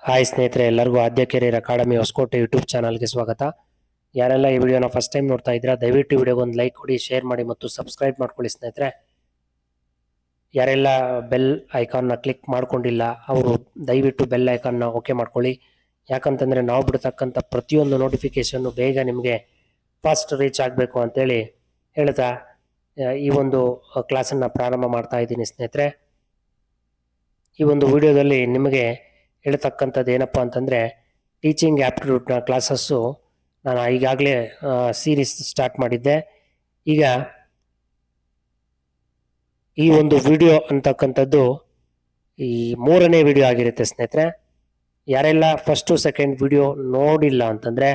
Hi ಸ್ನೇಹಿತರೆ, ಎಲ್ಲರಿಗೂ ಆದ್ಯ career academy Hosakote YouTube ಚಾನಲ್ಗೆ ಸ್ವಾಗತ. ಯಾರೆಲ್ಲ ಈ ವಿಡಿಯೋನ ಫಸ್ಟ್ ಟೈಮ್ ನೋಡ್ತಾ ಇದ್ದೀರಾ, ದಯವಿಟ್ಟು ವಿಡಿಯೋಗೆ ಒಂದು ಲೈಕ್ ಕೊಡಿ, ಶೇರ್ ಮಾಡಿ ಮತ್ತು ಸಬ್ಸ್ಕ್ರೈಬ್ ಮಾಡ್ಕೊಳ್ಳಿ ಸ್ನೇಹಿತರೆ. ಯಾರೆಲ್ಲ ಬೆಲ್ ಐಕಾನ್ನ ಕ್ಲಿಕ್ ಮಾಡ್ಕೊಂಡಿಲ್ಲ ಅವರು ದಯವಿಟ್ಟು ಬೆಲ್ ಐಕಾನ್ನ ಓಕೆ ಮಾಡ್ಕೊಳ್ಳಿ. ಯಾಕಂತಂದರೆ ನಾವು ಬಿಡ್ತಕ್ಕಂಥ ಪ್ರತಿಯೊಂದು ನೋಟಿಫಿಕೇಷನ್ನು ಬೇಗ ನಿಮಗೆ ಫಾಸ್ಟ್ ರೀಚ್ ಆಗಬೇಕು ಅಂತೇಳಿ ಹೇಳ್ತಾ ಈ ಒಂದು ಕ್ಲಾಸನ್ನು ಪ್ರಾರಂಭ ಮಾಡ್ತಾ ಇದ್ದೀನಿ ಸ್ನೇಹಿತರೆ. ಈ ಒಂದು ವಿಡಿಯೋದಲ್ಲಿ ನಿಮಗೆ ಹೇಳ್ತಕ್ಕಂಥದ್ದು ಏನಪ್ಪ ಅಂತಂದರೆ, ಟೀಚಿಂಗ್ ಆ್ಯಪ್ಟಿಟ್ಯೂಡ್ನ ಕ್ಲಾಸಸ್ಸು ನಾನು ಈಗಾಗಲೇ ಸೀರೀಸ್ ಸ್ಟಾರ್ಟ್ ಮಾಡಿದ್ದೆ. ಈಗ ಈ ಒಂದು ವಿಡಿಯೋ ಅಂತಕ್ಕಂಥದ್ದು ಈ 3ನೇ ವಿಡಿಯೋ ಆಗಿರುತ್ತೆ ಸ್ನೇಹಿತರೆ. ಯಾರೆಲ್ಲ ಫಸ್ಟು ಸೆಕೆಂಡ್ ವಿಡಿಯೋ ನೋಡಿಲ್ಲ ಅಂತಂದರೆ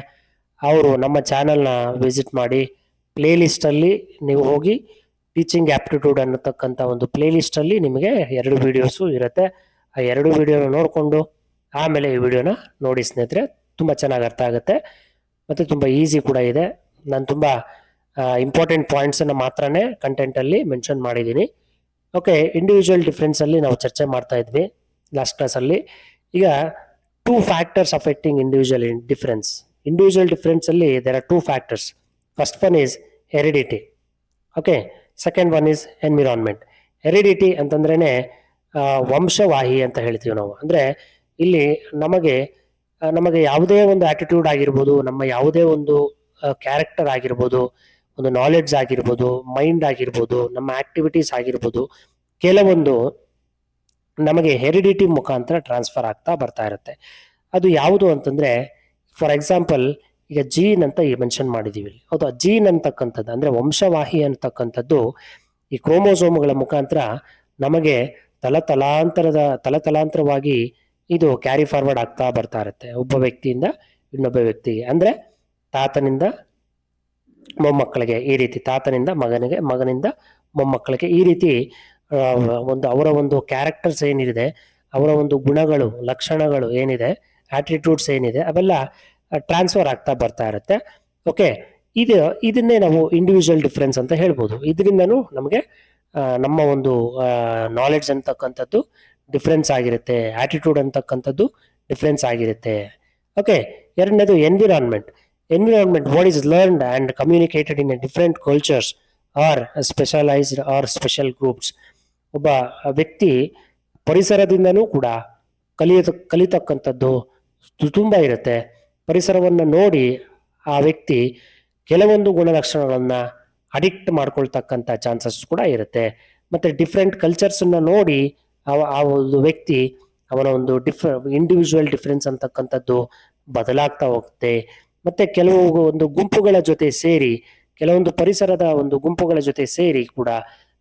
ಅವರು ನಮ್ಮ ಚಾನಲ್ನ ವಿಸಿಟ್ ಮಾಡಿ, ಪ್ಲೇಲಿಸ್ಟಲ್ಲಿ ನೀವು ಹೋಗಿ ಟೀಚಿಂಗ್ ಆ್ಯಪ್ಟಿಟ್ಯೂಡ್ ಅನ್ನತಕ್ಕಂಥ ಒಂದು ಪ್ಲೇಲಿಸ್ಟಲ್ಲಿ ನಿಮಗೆ 2 ವಿಡಿಯೋಸು ಇರುತ್ತೆ. ಆ 2 ವಿಡಿಯೋನ ನೋಡಿಕೊಂಡು ಆಮೇಲೆ ಈ ವಿಡಿಯೋನ ನೋಡಿ ಸ್ನೇಹಿತರೆ. ತುಂಬ ಚೆನ್ನಾಗಿ ಅರ್ಥ ಆಗುತ್ತೆ ಮತ್ತು ತುಂಬ ಈಸಿ ಕೂಡ ಇದೆ. ನಾನು ತುಂಬ ಇಂಪಾರ್ಟೆಂಟ್ ಪಾಯಿಂಟ್ಸನ್ನು ಮಾತ್ರನೇ ಕಂಟೆಂಟಲ್ಲಿ ಮೆನ್ಷನ್ ಮಾಡಿದ್ದೀನಿ. ಓಕೆ, ಇಂಡಿವಿಜುವಲ್ ಡಿಫ್ರೆನ್ಸಲ್ಲಿ ನಾವು ಚರ್ಚೆ ಮಾಡ್ತಾ ಇದ್ವಿ ಲಾಸ್ಟ್ ಕ್ಲಾಸಲ್ಲಿ. ಈಗ 2 factors affecting individual difference. Individual ಡಿಫ್ರೆನ್ಸಲ್ಲಿ there are 2 factors. First one is heredity. Okay, second one is environment. Heredity ಅಂತಂದ್ರೇ ವಂಶವಾಹಿ ಅಂತ ಹೇಳ್ತೀವಿ ನಾವು. ಅಂದರೆ ಇಲ್ಲಿ ನಮಗೆ ಯಾವುದೇ ಒಂದು ಆಟಿಟ್ಯೂಡ್ ಆಗಿರ್ಬೋದು, ನಮ್ಮ ಯಾವುದೇ ಒಂದು ಕ್ಯಾರೆಕ್ಟರ್ ಆಗಿರ್ಬೋದು, ಒಂದು ನಾಲೆಡ್ಜ್ ಆಗಿರ್ಬೋದು, ಮೈಂಡ್ ಆಗಿರ್ಬೋದು, ನಮ್ಮ ಆಕ್ಟಿವಿಟೀಸ್ ಆಗಿರ್ಬೋದು, ಕೆಲವೊಂದು ನಮಗೆ ಹೆರಿಡಿಟಿ ಮುಖಾಂತರ ಟ್ರಾನ್ಸ್ಫರ್ ಆಗ್ತಾ ಬರ್ತಾ ಇರುತ್ತೆ. ಅದು ಯಾವುದು ಅಂತಂದರೆ, ಫಾರ್ ಎಕ್ಸಾಂಪಲ್ ಈಗ ಜೀನ್ ಅಂತ ಮೆನ್ಷನ್ ಮಾಡಿದ್ದೀವಿ. ಹೌದು, ಜೀನ್ ಅಂತಕ್ಕಂಥದ್ದು ಅಂದರೆ ವಂಶವಾಹಿ ಅಂತಕ್ಕಂಥದ್ದು ಈ ಕ್ರೋಮೋಸೋಮ್ಗಳ ಮುಖಾಂತರ ನಮಗೆ ತಲತಲಾಂತರವಾಗಿ ಇದು ಕ್ಯಾರಿ ಫಾರ್ವರ್ಡ್ ಆಗ್ತಾ ಬರ್ತಾ ಇರುತ್ತೆ ಒಬ್ಬ ವ್ಯಕ್ತಿಯಿಂದ ಇನ್ನೊಬ್ಬ ವ್ಯಕ್ತಿಗೆ. ಅಂದರೆ ತಾತನಿಂದ ಮೊಮ್ಮಕ್ಕಳಿಗೆ, ಈ ರೀತಿ ತಾತನಿಂದ ಮಗನಿಗೆ, ಮಗನಿಂದ ಮೊಮ್ಮಕ್ಕಳಿಗೆ, ಈ ರೀತಿ ಒಂದು ಅವರ ಒಂದು ಕ್ಯಾರೆಕ್ಟರ್ಸ್ ಏನಿದೆ, ಅವರ ಒಂದು ಗುಣಗಳು, ಲಕ್ಷಣಗಳು ಏನಿದೆ, ಆಟಿಟ್ಯೂಡ್ಸ್ ಏನಿದೆ, ಅವೆಲ್ಲ ಟ್ರಾನ್ಸ್ಫರ್ ಆಗ್ತಾ ಬರ್ತಾ ಇರುತ್ತೆ. ಓಕೆ, ಇದನ್ನೇ ನಾವು ಇಂಡಿವಿಜುವಲ್ ಡಿಫ್ರೆನ್ಸ್ ಅಂತ ಹೇಳ್ಬೋದು. ಇದರಿಂದನೂ ನಮಗೆ ನಮ್ಮ ಒಂದು ನಾಲೆಡ್ಜ್ ಅಂತಕ್ಕಂಥದ್ದು ಡಿಫ್ರೆನ್ಸ್ ಆಗಿರುತ್ತೆ, ಆಟಿಟ್ಯೂಡ್ ಅಂತಕ್ಕಂಥದ್ದು ಡಿಫ್ರೆನ್ಸ್ ಆಗಿರುತ್ತೆ. ಓಕೆ, ಎರಡನೇದು environment. Environment, what is learned and communicated in a different cultures or specialized or special groups. ಒಬ್ಬ ವ್ಯಕ್ತಿ ಪರಿಸರದಿಂದನೂ ಕೂಡ ಕಲಿತಕ್ಕಂಥದ್ದು ತುಂಬ ಇರುತ್ತೆ. ಪರಿಸರವನ್ನು ನೋಡಿ ಆ ವ್ಯಕ್ತಿ ಕೆಲವೊಂದು ಗುಣಲಕ್ಷಣಗಳನ್ನು ಅಡಿಕ್ಟ್ ಮಾಡ್ಕೊಳ್ತಕ್ಕಂಥ ಚಾನ್ಸಸ್ ಕೂಡ ಇರುತ್ತೆ. ಮತ್ತು ಡಿಫ್ರೆಂಟ್ ಕಲ್ಚರ್ಸನ್ನು ನೋಡಿ ಆ ಒಂದು ವ್ಯಕ್ತಿ ಅವನ ಒಂದು ಇಂಡಿವಿಜುವಲ್ ಡಿಫ್ರೆನ್ಸ್ ಅಂತಕ್ಕಂಥದ್ದು ಬದಲಾಗ್ತಾ ಹೋಗುತ್ತೆ. ಮತ್ತೆ ಕೆಲವು ಒಂದು ಗುಂಪುಗಳ ಜೊತೆ ಸೇರಿ, ಕೆಲವೊಂದು ಪರಿಸರದ ಒಂದು ಗುಂಪುಗಳ ಜೊತೆ ಸೇರಿ ಕೂಡ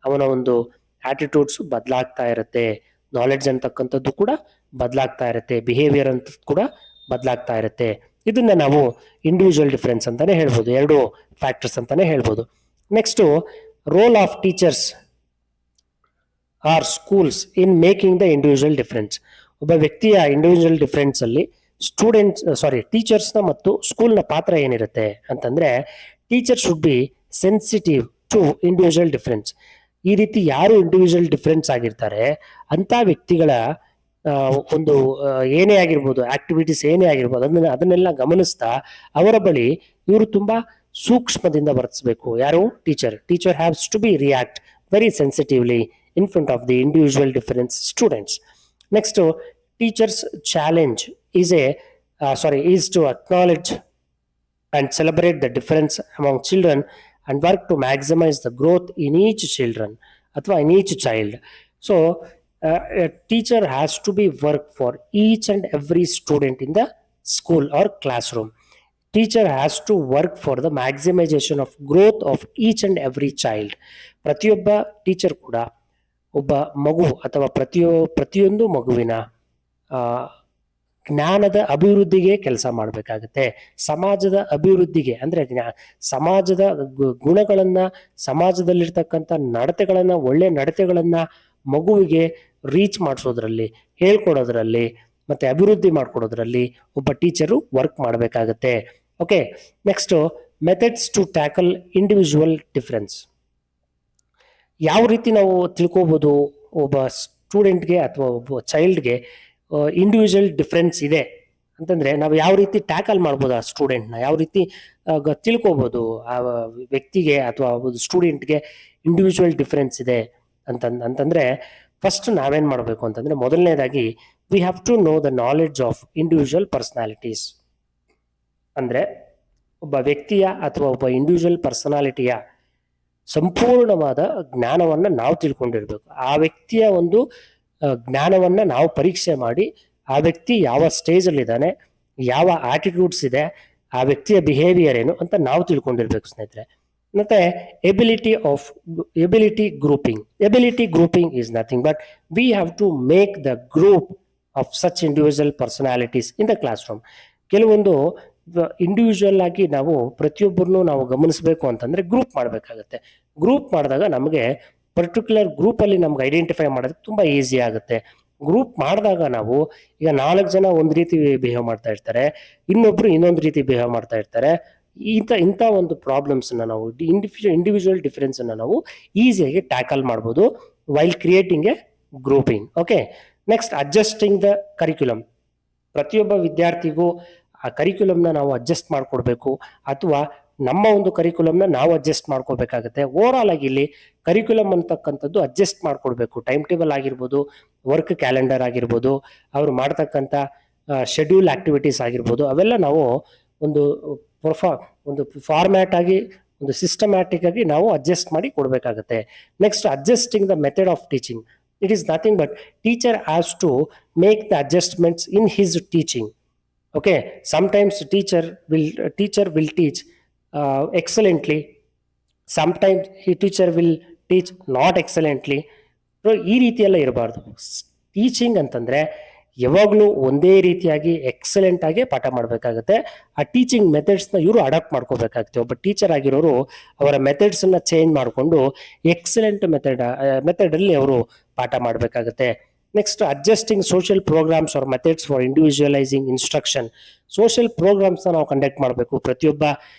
ಅವನ ಒಂದು ಆಟಿಟ್ಯೂಡ್ಸ್ ಬದಲಾಗ್ತಾ ಇರುತ್ತೆ. ನಾಲೆಡ್ಜ್ ಅಂತಕ್ಕಂಥದ್ದು ಕೂಡ ಬದಲಾಗ್ತಾ ಇರುತ್ತೆ, ಬಿಹೇವಿಯರ್ ಅಂತ ಕೂಡ ಬದಲಾಗ್ತಾ ಇರುತ್ತೆ. ಇದನ್ನ ನಾವು ಇಂಡಿವಿಜುವಲ್ ಡಿಫ್ರೆನ್ಸ್ ಅಂತಾನೆ ಹೇಳ್ಬೋದು, 2 ಫ್ಯಾಕ್ಟರ್ಸ್ ಅಂತಾನೆ ಹೇಳ್ಬೋದು. Next, role of teachers R schools in making the individual difference. ಒಬ್ಬ ವ್ಯಕ್ತಿಯ ಇಂಡಿವಿಜುವಲ್ ಡಿಫ್ರೆನ್ಸ್ ಅಲ್ಲಿ ಟೀಚರ್ಸ್ನ ಮತ್ತು ಸ್ಕೂಲ್ನ ಪಾತ್ರ ಏನಿರುತ್ತೆ ಅಂತಂದ್ರೆ, teacher should be sensitive to individual difference. ಈ ರೀತಿ ಯಾರು ಇಂಡಿವಿಜುವಲ್ ಡಿಫ್ರೆನ್ಸ್ ಆಗಿರ್ತಾರೆ ಅಂತ ವ್ಯಕ್ತಿಗಳ ಒಂದು ಏನೇ ಆಗಿರ್ಬೋದು, ಆಕ್ಟಿವಿಟೀಸ್ ಏನೇ ಆಗಿರ್ಬೋದು, ಅದನ್ನೆಲ್ಲ ಗಮನಿಸ್ತಾ ಅವರ ಬಳಿ ಇವರು ತುಂಬಾ ಸೂಕ್ಷ್ಮದಿಂದ ವರ್ತಿಸಬೇಕು. ಯಾರು? Teacher haves to be react very sensitively in front of the individual difference students. Next, teachers challenge is to acknowledge and celebrate the difference among children and work to maximize the growth in each child. So a teacher has to be work for each and every student in the school or classroom. Teacher has to work for the maximization of growth of each and every child. ಪ್ರತಿಯೊಬ್ಬ teacher ಕೂಡ ಒಬ್ಬ ಮಗು ಅಥವಾ ಪ್ರತಿಯೊಂದು ಮಗುವಿನ ಜ್ಞಾನದ ಅಭಿವೃದ್ಧಿಗೆ ಕೆಲಸ ಮಾಡಬೇಕಾಗುತ್ತೆ. ಸಮಾಜದ ಅಭಿವೃದ್ಧಿಗೆ ಅಂದ್ರೆ ಸಮಾಜದ ಗುಣಗಳನ್ನ, ಸಮಾಜದಲ್ಲಿರ್ತಕ್ಕಂಥ ನಡತೆಗಳನ್ನ, ಒಳ್ಳೆ ನಡತೆಗಳನ್ನ ಮಗುವಿಗೆ ರೀಚ್ ಮಾಡಿಸೋದ್ರಲ್ಲಿ, ಹೇಳ್ಕೊಡೋದ್ರಲ್ಲಿ ಮತ್ತೆ ಅಭಿವೃದ್ಧಿ ಮಾಡ್ಕೊಡೋದ್ರಲ್ಲಿ ಒಬ್ಬ ಟೀಚರು ವರ್ಕ್ ಮಾಡಬೇಕಾಗತ್ತೆ. Okay, next, methods to tackle individual difference. ಯಾವ ರೀತಿ ನಾವು ತಿಳ್ಕೋಬಹುದು ಒಬ್ಬ ಸ್ಟೂಡೆಂಟ್ಗೆ ಅಥವಾ ಒಬ್ಬ ಚೈಲ್ಡ್ಗೆ ಇಂಡಿವಿಜುವಲ್ ಡಿಫ್ರೆನ್ಸ್ ಇದೆ ಅಂತಂದ್ರೆ ನಾವು ಯಾವ ರೀತಿ ಟ್ಯಾಕಲ್ ಮಾಡ್ಬೋದು ಆ ಸ್ಟೂಡೆಂಟ್ನ, ಯಾವ ರೀತಿ ತಿಳ್ಕೊಬೋದು ಆ ವ್ಯಕ್ತಿಗೆ ಅಥವಾ ಒಂದು ಸ್ಟೂಡೆಂಟ್ಗೆ ಇಂಡಿವಿಜುವಲ್ ಡಿಫ್ರೆನ್ಸ್ ಇದೆ ಅಂತಂದ್ರೆ ಫಸ್ಟ್ ನಾವೇನ್ ಮಾಡಬೇಕು ಅಂತಂದ್ರೆ ಮೊದಲನೇದಾಗಿ we have to know the knowledge of individual personalities. ಅಂದ್ರೆ ಒಬ್ಬ ವ್ಯಕ್ತಿಯ ಅಥವಾ ಒಬ್ಬ ಇಂಡಿವಿಜುವಲ್ ಪರ್ಸನಾಲಿಟಿಯ ಸಂಪೂರ್ಣವಾದ ಜ್ಞಾನವನ್ನ ನಾವು ತಿಳ್ಕೊಂಡಿರ್ಬೇಕು. ಆ ವ್ಯಕ್ತಿಯ ಒಂದು ಜ್ಞಾನವನ್ನ ನಾವು ಪರೀಕ್ಷೆ ಮಾಡಿ ಆ ವ್ಯಕ್ತಿ ಯಾವ ಸ್ಟೇಜ್ ಅಲ್ಲಿ ಇದ್ದಾನೆ, ಯಾವ ಆಟಿಟ್ಯೂಡ್ಸ್ ಇದೆ, ಆ ವ್ಯಕ್ತಿಯ ಬಿಹೇವಿಯರ್ ಏನು ಅಂತ ನಾವು ತಿಳ್ಕೊಂಡಿರ್ಬೇಕು ಸ್ನೇಹಿತರೆ. ಮತ್ತೆ ability grouping is nothing but we have to make the group of such individual personalities in the class room. ಕೆಲವೊಂದು ಇಂಡಿವಿಜುವಲ್ ಆಗಿ ನಾವು ಪ್ರತಿಯೊಬ್ಬರನ್ನು ನಾವು ಗಮನಿಸಬೇಕು ಅಂತಂದ್ರೆ ಗ್ರೂಪ್ ಮಾಡಬೇಕಾಗುತ್ತೆ. ಗ್ರೂಪ್ ಮಾಡಿದಾಗ ನಮಗೆ ಪರ್ಟಿಕ್ಯುಲರ್ ಗ್ರೂಪ್ ಅಲ್ಲಿ ನಮ್ಗೆ ಐಡೆಂಟಿಫೈ ಮಾಡೋದಕ್ಕೆ ತುಂಬಾ ಈಸಿ ಆಗುತ್ತೆ. ಗ್ರೂಪ್ ಮಾಡಿದಾಗ ನಾವು ಈಗ 4 ಜನ ಒಂದು ರೀತಿ ಬಿಹೇವ್ ಮಾಡ್ತಾ ಇರ್ತಾರೆ, ಇನ್ನೊಬ್ರು ಇನ್ನೊಂದು ರೀತಿ ಬಿಹೇವ್ ಮಾಡ್ತಾ ಇರ್ತಾರೆ. ಇಂಥ ಒಂದು ಪ್ರಾಬ್ಲಮ್ಸ್ ನಾವು ಇಂಡಿವಿಜುವಲ್ ಡಿಫರೆನ್ಸ್ ಅನ್ನ ನಾವು ಈಸಿಯಾಗಿ ಟ್ಯಾಕಲ್ ಮಾಡ್ಬೋದು while creating A grouping. Okay, next adjusting the curriculum. ಪ್ರತಿಯೊಬ್ಬ ವಿದ್ಯಾರ್ಥಿಗೂ ಆ ಕರಿಕ್ಯುಲಮ್ನ ನಾವು ಅಡ್ಜಸ್ಟ್ ಮಾಡ್ಕೊಡ್ಬೇಕು ಅಥವಾ ನಮ್ಮ ಒಂದು ಕರಿಕ್ಯುಲಮ್ನ ನಾವು ಅಡ್ಜಸ್ಟ್ ಮಾಡ್ಕೋಬೇಕಾಗುತ್ತೆ. ಓವರ್ ಆಲ್ ಆಗಿ ಇಲ್ಲಿ ಕರಿಕ್ಯುಲಮ್ ಅಂತಕ್ಕಂಥದ್ದು ಅಡ್ಜಸ್ಟ್ ಮಾಡ್ಕೊಡ್ಬೇಕು. ಟೈಮ್ ಟೇಬಲ್ ಆಗಿರ್ಬೋದು, ವರ್ಕ್ ಕ್ಯಾಲೆಂಡರ್ ಆಗಿರ್ಬೋದು, ಅವ್ರು ಮಾಡ್ತಕ್ಕಂಥ ಶೆಡ್ಯೂಲ್ ಆಕ್ಟಿವಿಟೀಸ್ ಆಗಿರ್ಬೋದು, ಅವೆಲ್ಲ ನಾವು ಒಂದು ಫಾರ್ಮ್ಯಾಟ್ ಆಗಿ ಒಂದು ಸಿಸ್ಟಮ್ಯಾಟಿಕ್ ಆಗಿ ನಾವು ಅಡ್ಜಸ್ಟ್ ಮಾಡಿ ಕೊಡಬೇಕಾಗುತ್ತೆ. Next adjusting the method of teaching. It is nothing but teacher has to make the adjustments in his teaching. Okay, sometimes teacher will teach excellently, sometimes teacher will teach not excellently. So ಈ ರೀತಿ ಎಲ್ಲ ಇರಬಾರ್ದು. Teaching ಅಂತಂದ್ರೆ ಯಾವಾಗಲೂ ಒಂದೇ ರೀತಿಯಾಗಿ excellent ಆಗಿ ಪಾಠ ಮಾಡಬೇಕಾಗುತ್ತೆ. ಆ ಟೀಚಿಂಗ್ ಮೆಥಡ್ಸ್ನ ಇವರು ಅಡಾಪ್ಟ್ ಮಾಡ್ಕೋಬೇಕಾಗುತ್ತೆ. ಒಬ್ಬ ಟೀಚರ್ ಆಗಿರೋರು ಅವರ ಮೆಥಡ್ಸನ್ನ ಚೇಂಜ್ ಮಾಡಿಕೊಂಡು ಎಕ್ಸಲೆಂಟ್ ಮೆಥಡ್ ಅಲ್ಲಿ ಅವರು ಪಾಠ ಮಾಡಬೇಕಾಗುತ್ತೆ. Next adjusting social programmes or methods for individualizing instruction. Social ಪ್ರೋಗ್ರಾಮ್ಸ್ನ ನಾವು ಕಂಡಕ್ಟ್ ಮಾಡಬೇಕು. ಪ್ರತಿಯೊಬ್ಬ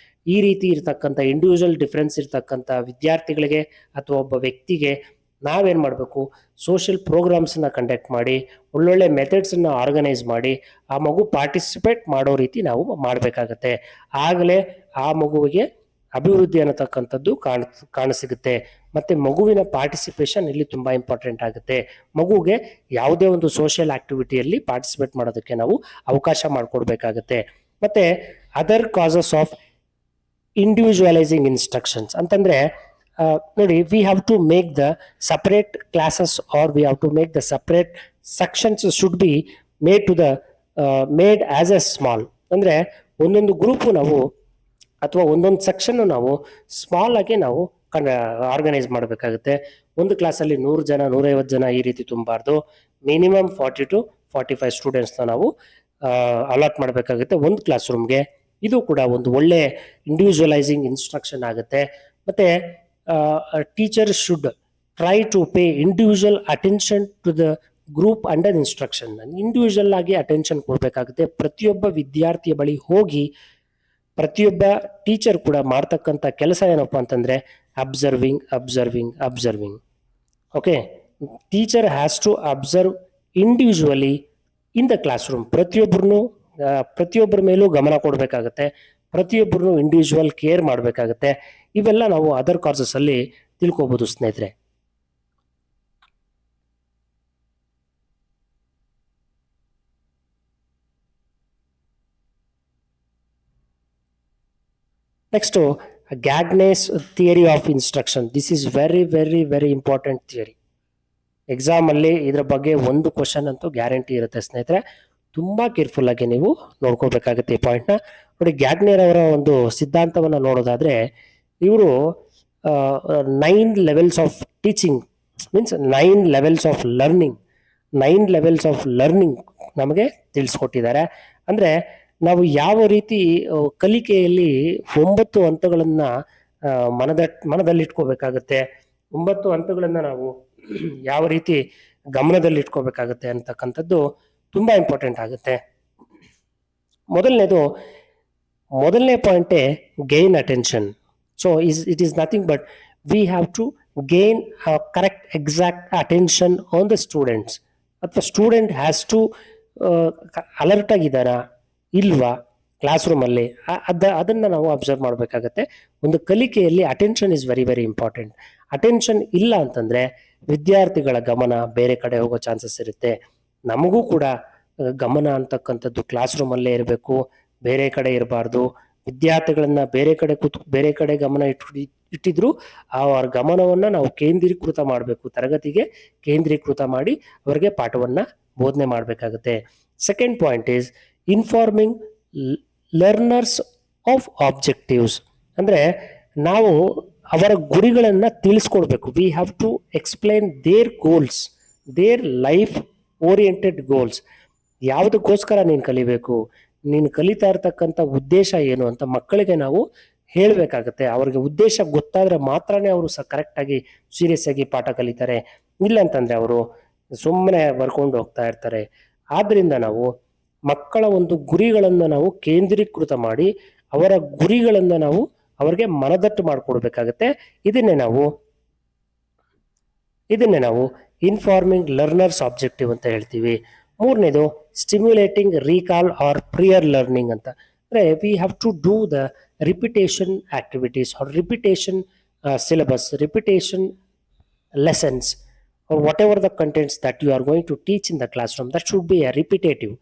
ಈ ರೀತಿ ಇರ್ತಕ್ಕಂಥ ಇಂಡಿವಿಜುವಲ್ ಡಿಫ್ರೆನ್ಸ್ ಇರ್ತಕ್ಕಂಥ ವಿದ್ಯಾರ್ಥಿಗಳಿಗೆ ಅಥವಾ ಒಬ್ಬ ವ್ಯಕ್ತಿಗೆ ನಾವೇನು ಮಾಡಬೇಕು, ಸೋಷಿಯಲ್ ಪ್ರೋಗ್ರಾಮ್ಸನ್ನ ಕಂಡಕ್ಟ್ ಮಾಡಿ ಒಳ್ಳೊಳ್ಳೆ ಮೆಥಡ್ಸನ್ನ ಆರ್ಗನೈಸ್ ಮಾಡಿ ಆ ಮಗು ಪಾರ್ಟಿಸಿಪೇಟ್ ಮಾಡೋ ರೀತಿ ನಾವು ಮಾಡಬೇಕಾಗತ್ತೆ. ಆಗಲೇ ಆ ಮಗುವಿಗೆ ಅಭಿವೃದ್ಧಿ ಅನ್ನತಕ್ಕಂಥದ್ದು ಕಾಣಸಿಗುತ್ತೆ. ಮತ್ತೆ ಮಗುವಿನ ಪಾರ್ಟಿಸಿಪೇಷನ್ ಇಲ್ಲಿ ತುಂಬಾ ಇಂಪಾರ್ಟೆಂಟ್ ಆಗುತ್ತೆ. ಮಗುಗೆ ಯಾವುದೇ ಒಂದು ಸೋಷಿಯಲ್ ಆಕ್ಟಿವಿಟಿಯಲ್ಲಿ ಪಾರ್ಟಿಸಿಪೇಟ್ ಮಾಡೋದಕ್ಕೆ ನಾವು ಅವಕಾಶ ಮಾಡಿಕೊಡ್ಬೇಕಾಗತ್ತೆ. ಮತ್ತೆ other causes of individualising instructions ಅಂತಂದ್ರೆ ನೋಡಿ, we have to make the separate classes or we have to make the separate sections should be made as a small. ಅಂದ್ರೆ ಒಂದೊಂದು ಗ್ರೂಪು ನಾವು ಅಥವಾ ಒಂದೊಂದು ಸೆಕ್ಷನ್ ನಾವು ಸ್ಮಾಲ್ ಆಗಿ ನಾವು ಆರ್ಗನೈಸ್ ಮಾಡಬೇಕಾಗುತ್ತೆ. ಒಂದು ಕ್ಲಾಸಲ್ಲಿ 100 ಜನ 150 ಜನ ಈ ರೀತಿ ತುಂಬಾರ್ದು. ಮಿನಿಮಮ್ 40 to 45 ಸ್ಟೂಡೆಂಟ್ಸ್ನ ನಾವು ಅಲಾಟ್ ಮಾಡಬೇಕಾಗುತ್ತೆ ಒಂದು ಕ್ಲಾಸ್ ರೂಮ್ಗೆ. ಇದು ಕೂಡ ಒಂದು ಒಳ್ಳೆ ಇಂಡಿವಿಜುವಲೈಸಿಂಗ್ ಇನ್ಸ್ಟ್ರಕ್ಷನ್ ಆಗುತ್ತೆ. ಮತ್ತೆ teacher should try to pay individual attention to the group under instruction. Individual ಆಗಿ ಅಟೆನ್ಷನ್ ಕೊಡಬೇಕಾಗುತ್ತೆ. ಪ್ರತಿಯೊಬ್ಬ ವಿದ್ಯಾರ್ಥಿಯ ಬಳಿ ಹೋಗಿ ಪ್ರತಿಯೊಬ್ಬ ಟೀಚರ್ ಕೂಡ ಮಾಡ್ತಕ್ಕಂಥ ಕೆಲಸ ಏನಪ್ಪಾ ಅಂತಂದ್ರೆ observing. Okay, teacher has to observe individually in the class room. ಪ್ರತಿಯೊಬ್ಬರ ಮೇಲೂ ಗಮನ ಕೊಡಬೇಕಾಗತ್ತೆ. ಪ್ರತಿಯೊಬ್ಬರನ್ನು ಇಂಡಿವಿಜುವಲ್ ಕೇರ್ ಮಾಡಬೇಕಾಗತ್ತೆ. ಇವೆಲ್ಲ ನಾವು ಅದರ್ ಕಾಸಸ್ ಅಲ್ಲಿ ತಿಳ್ಕೊಬಹುದು ಸ್ನೇಹಿತರೆ. Next Gagne's theory of instruction. This is very very very important theory. Exam ಅಲ್ಲಿ ಇದರ ಬಗ್ಗೆ ಒಂದು ಕ್ವಶನ್ ಅಂತೂ ಗ್ಯಾರಂಟಿ ಇರುತ್ತೆ ಸ್ನೇಹಿತರೆ. ತುಂಬಾ ಕೇರ್ಫುಲ್ ಆಗಿ ನೀವು ನೋಡ್ಕೋಬೇಕಾಗುತ್ತೆ ಈ ಪಾಯಿಂಟ್ನ. ನೋಡಿ, ಗ್ಯಾಗ್ನೇರ್ ಅವರ ಒಂದು ಸಿದ್ಧಾಂತವನ್ನ ನೋಡೋದಾದ್ರೆ ಇವರು 9 levels of teaching means 9 levels of learning ನಮಗೆ ತಿಳಿಸ್ಕೊಟ್ಟಿದ್ದಾರೆ. ಅಂದ್ರೆ ನಾವು ಯಾವ ರೀತಿ ಕಲಿಕೆಯಲ್ಲಿ 9 ಹಂತಗಳನ್ನ ಮನದಲ್ಲಿಟ್ಕೋಬೇಕಾಗತ್ತೆ, 9 ಹಂತಗಳನ್ನ ನಾವು ಯಾವ ರೀತಿ ಗಮನದಲ್ಲಿಟ್ಕೋಬೇಕಾಗತ್ತೆ ಅಂತಕ್ಕಂಥದ್ದು ತುಂಬಾ ಇಂಪಾರ್ಟೆಂಟ್ ಆಗುತ್ತೆ. ಮೊದಲನೇ ಪಾಯಿಂಟೇ gain attention. So it is nothing but we have to gain correct exact attention on the students. ಅಥವಾ ಸ್ಟೂಡೆಂಟ್ ಹ್ಯಾಸ್ ಟು ಅಲರ್ಟ್ ಆಗಿದ್ದಾರಾ ಇಲ್ವಾ ಕ್ಲಾಸ್ ರೂಮಲ್ಲಿ, ಅದನ್ನು ನಾವು ಅಬ್ಸರ್ವ್ ಮಾಡಬೇಕಾಗತ್ತೆ. ಒಂದು ಕಲಿಕೆಯಲ್ಲಿ attention is very very important. Attention ಇಲ್ಲ ಅಂತಂದ್ರೆ ವಿದ್ಯಾರ್ಥಿಗಳ ಗಮನ ಬೇರೆ ಕಡೆ ಹೋಗೋ ಚಾನ್ಸಸ್ ಇರುತ್ತೆ. ನಮಗೂ ಕೂಡ ಗಮನ ಅಂತಕ್ಕಂಥದ್ದು ಕ್ಲಾಸ್ ರೂಮಲ್ಲೇ ಇರಬೇಕು, ಬೇರೆ ಕಡೆ ಇರಬಾರ್ದು. ವಿದ್ಯಾರ್ಥಿಗಳನ್ನ ಬೇರೆ ಕಡೆ ಗಮನ ಇಟ್ಟಿದ್ರು ಅವರ ಗಮನವನ್ನ ನಾವು ಕೇಂದ್ರೀಕೃತ ಮಾಡಬೇಕು, ತರಗತಿಗೆ ಕೇಂದ್ರೀಕೃತ ಮಾಡಿ ಅವರಿಗೆ ಪಾಠವನ್ನ ಬೋಧನೆ ಮಾಡಬೇಕಾಗುತ್ತೆ. Second point is informing learners of objectives. ಅಂದ್ರೆ ನಾವು ಅವರ ಗುರಿಗಳನ್ನ ತಿಳಿಸ್ಕೊಡ್ಬೇಕು. We have to explain their goals, their life oriented goals. ಯಾವುದಕ್ಕೋಸ್ಕರ ನೀನು ಕಲಿಬೇಕು, ನೀನು ಕಲಿತಾ ಇರ್ತಕ್ಕಂಥ ಉದ್ದೇಶ ಏನು ಅಂತ ಮಕ್ಕಳಿಗೆ ನಾವು ಹೇಳಬೇಕಾಗತ್ತೆ. ಅವ್ರಿಗೆ ಉದ್ದೇಶ ಗೊತ್ತಾದ್ರೆ ಮಾತ್ರನೇ ಅವರು ಕರೆಕ್ಟಾಗಿ ಸೀರಿಯಸ್ ಆಗಿ ಪಾಠ ಕಲಿತಾರೆ. ಇಲ್ಲ ಅಂತಂದ್ರೆ ಅವರು ಸುಮ್ಮನೆ ಬರ್ಕೊಂಡು ಹೋಗ್ತಾ ಇರ್ತಾರೆ. ಆದ್ರಿಂದ ನಾವು ಮಕ್ಕಳ ಒಂದು ಗುರಿಗಳನ್ನು ನಾವು ಕೇಂದ್ರೀಕೃತ ಮಾಡಿ ಅವರ ಗುರಿಗಳನ್ನು ನಾವು ಅವ್ರಿಗೆ ಮನದಟ್ಟು ಮಾಡಿಕೊಡ್ಬೇಕಾಗತ್ತೆ. ಇದನ್ನೇ ನಾವು ಇನ್ಫಾರ್ಮಿಂಗ್ ಲರ್ನರ್ಸ್ ಆಬ್ಜೆಕ್ಟಿವ್ ಅಂತ ಹೇಳ್ತೀವಿ. ಮೂರನೇದು stimulating recall or prior learning ಅಂತ. ಅಂದರೆ we have to do the repetition activities or repetition syllabus, repetition lessons, or whatever the contents that you are going to teach in the classroom, that should be a repetitive.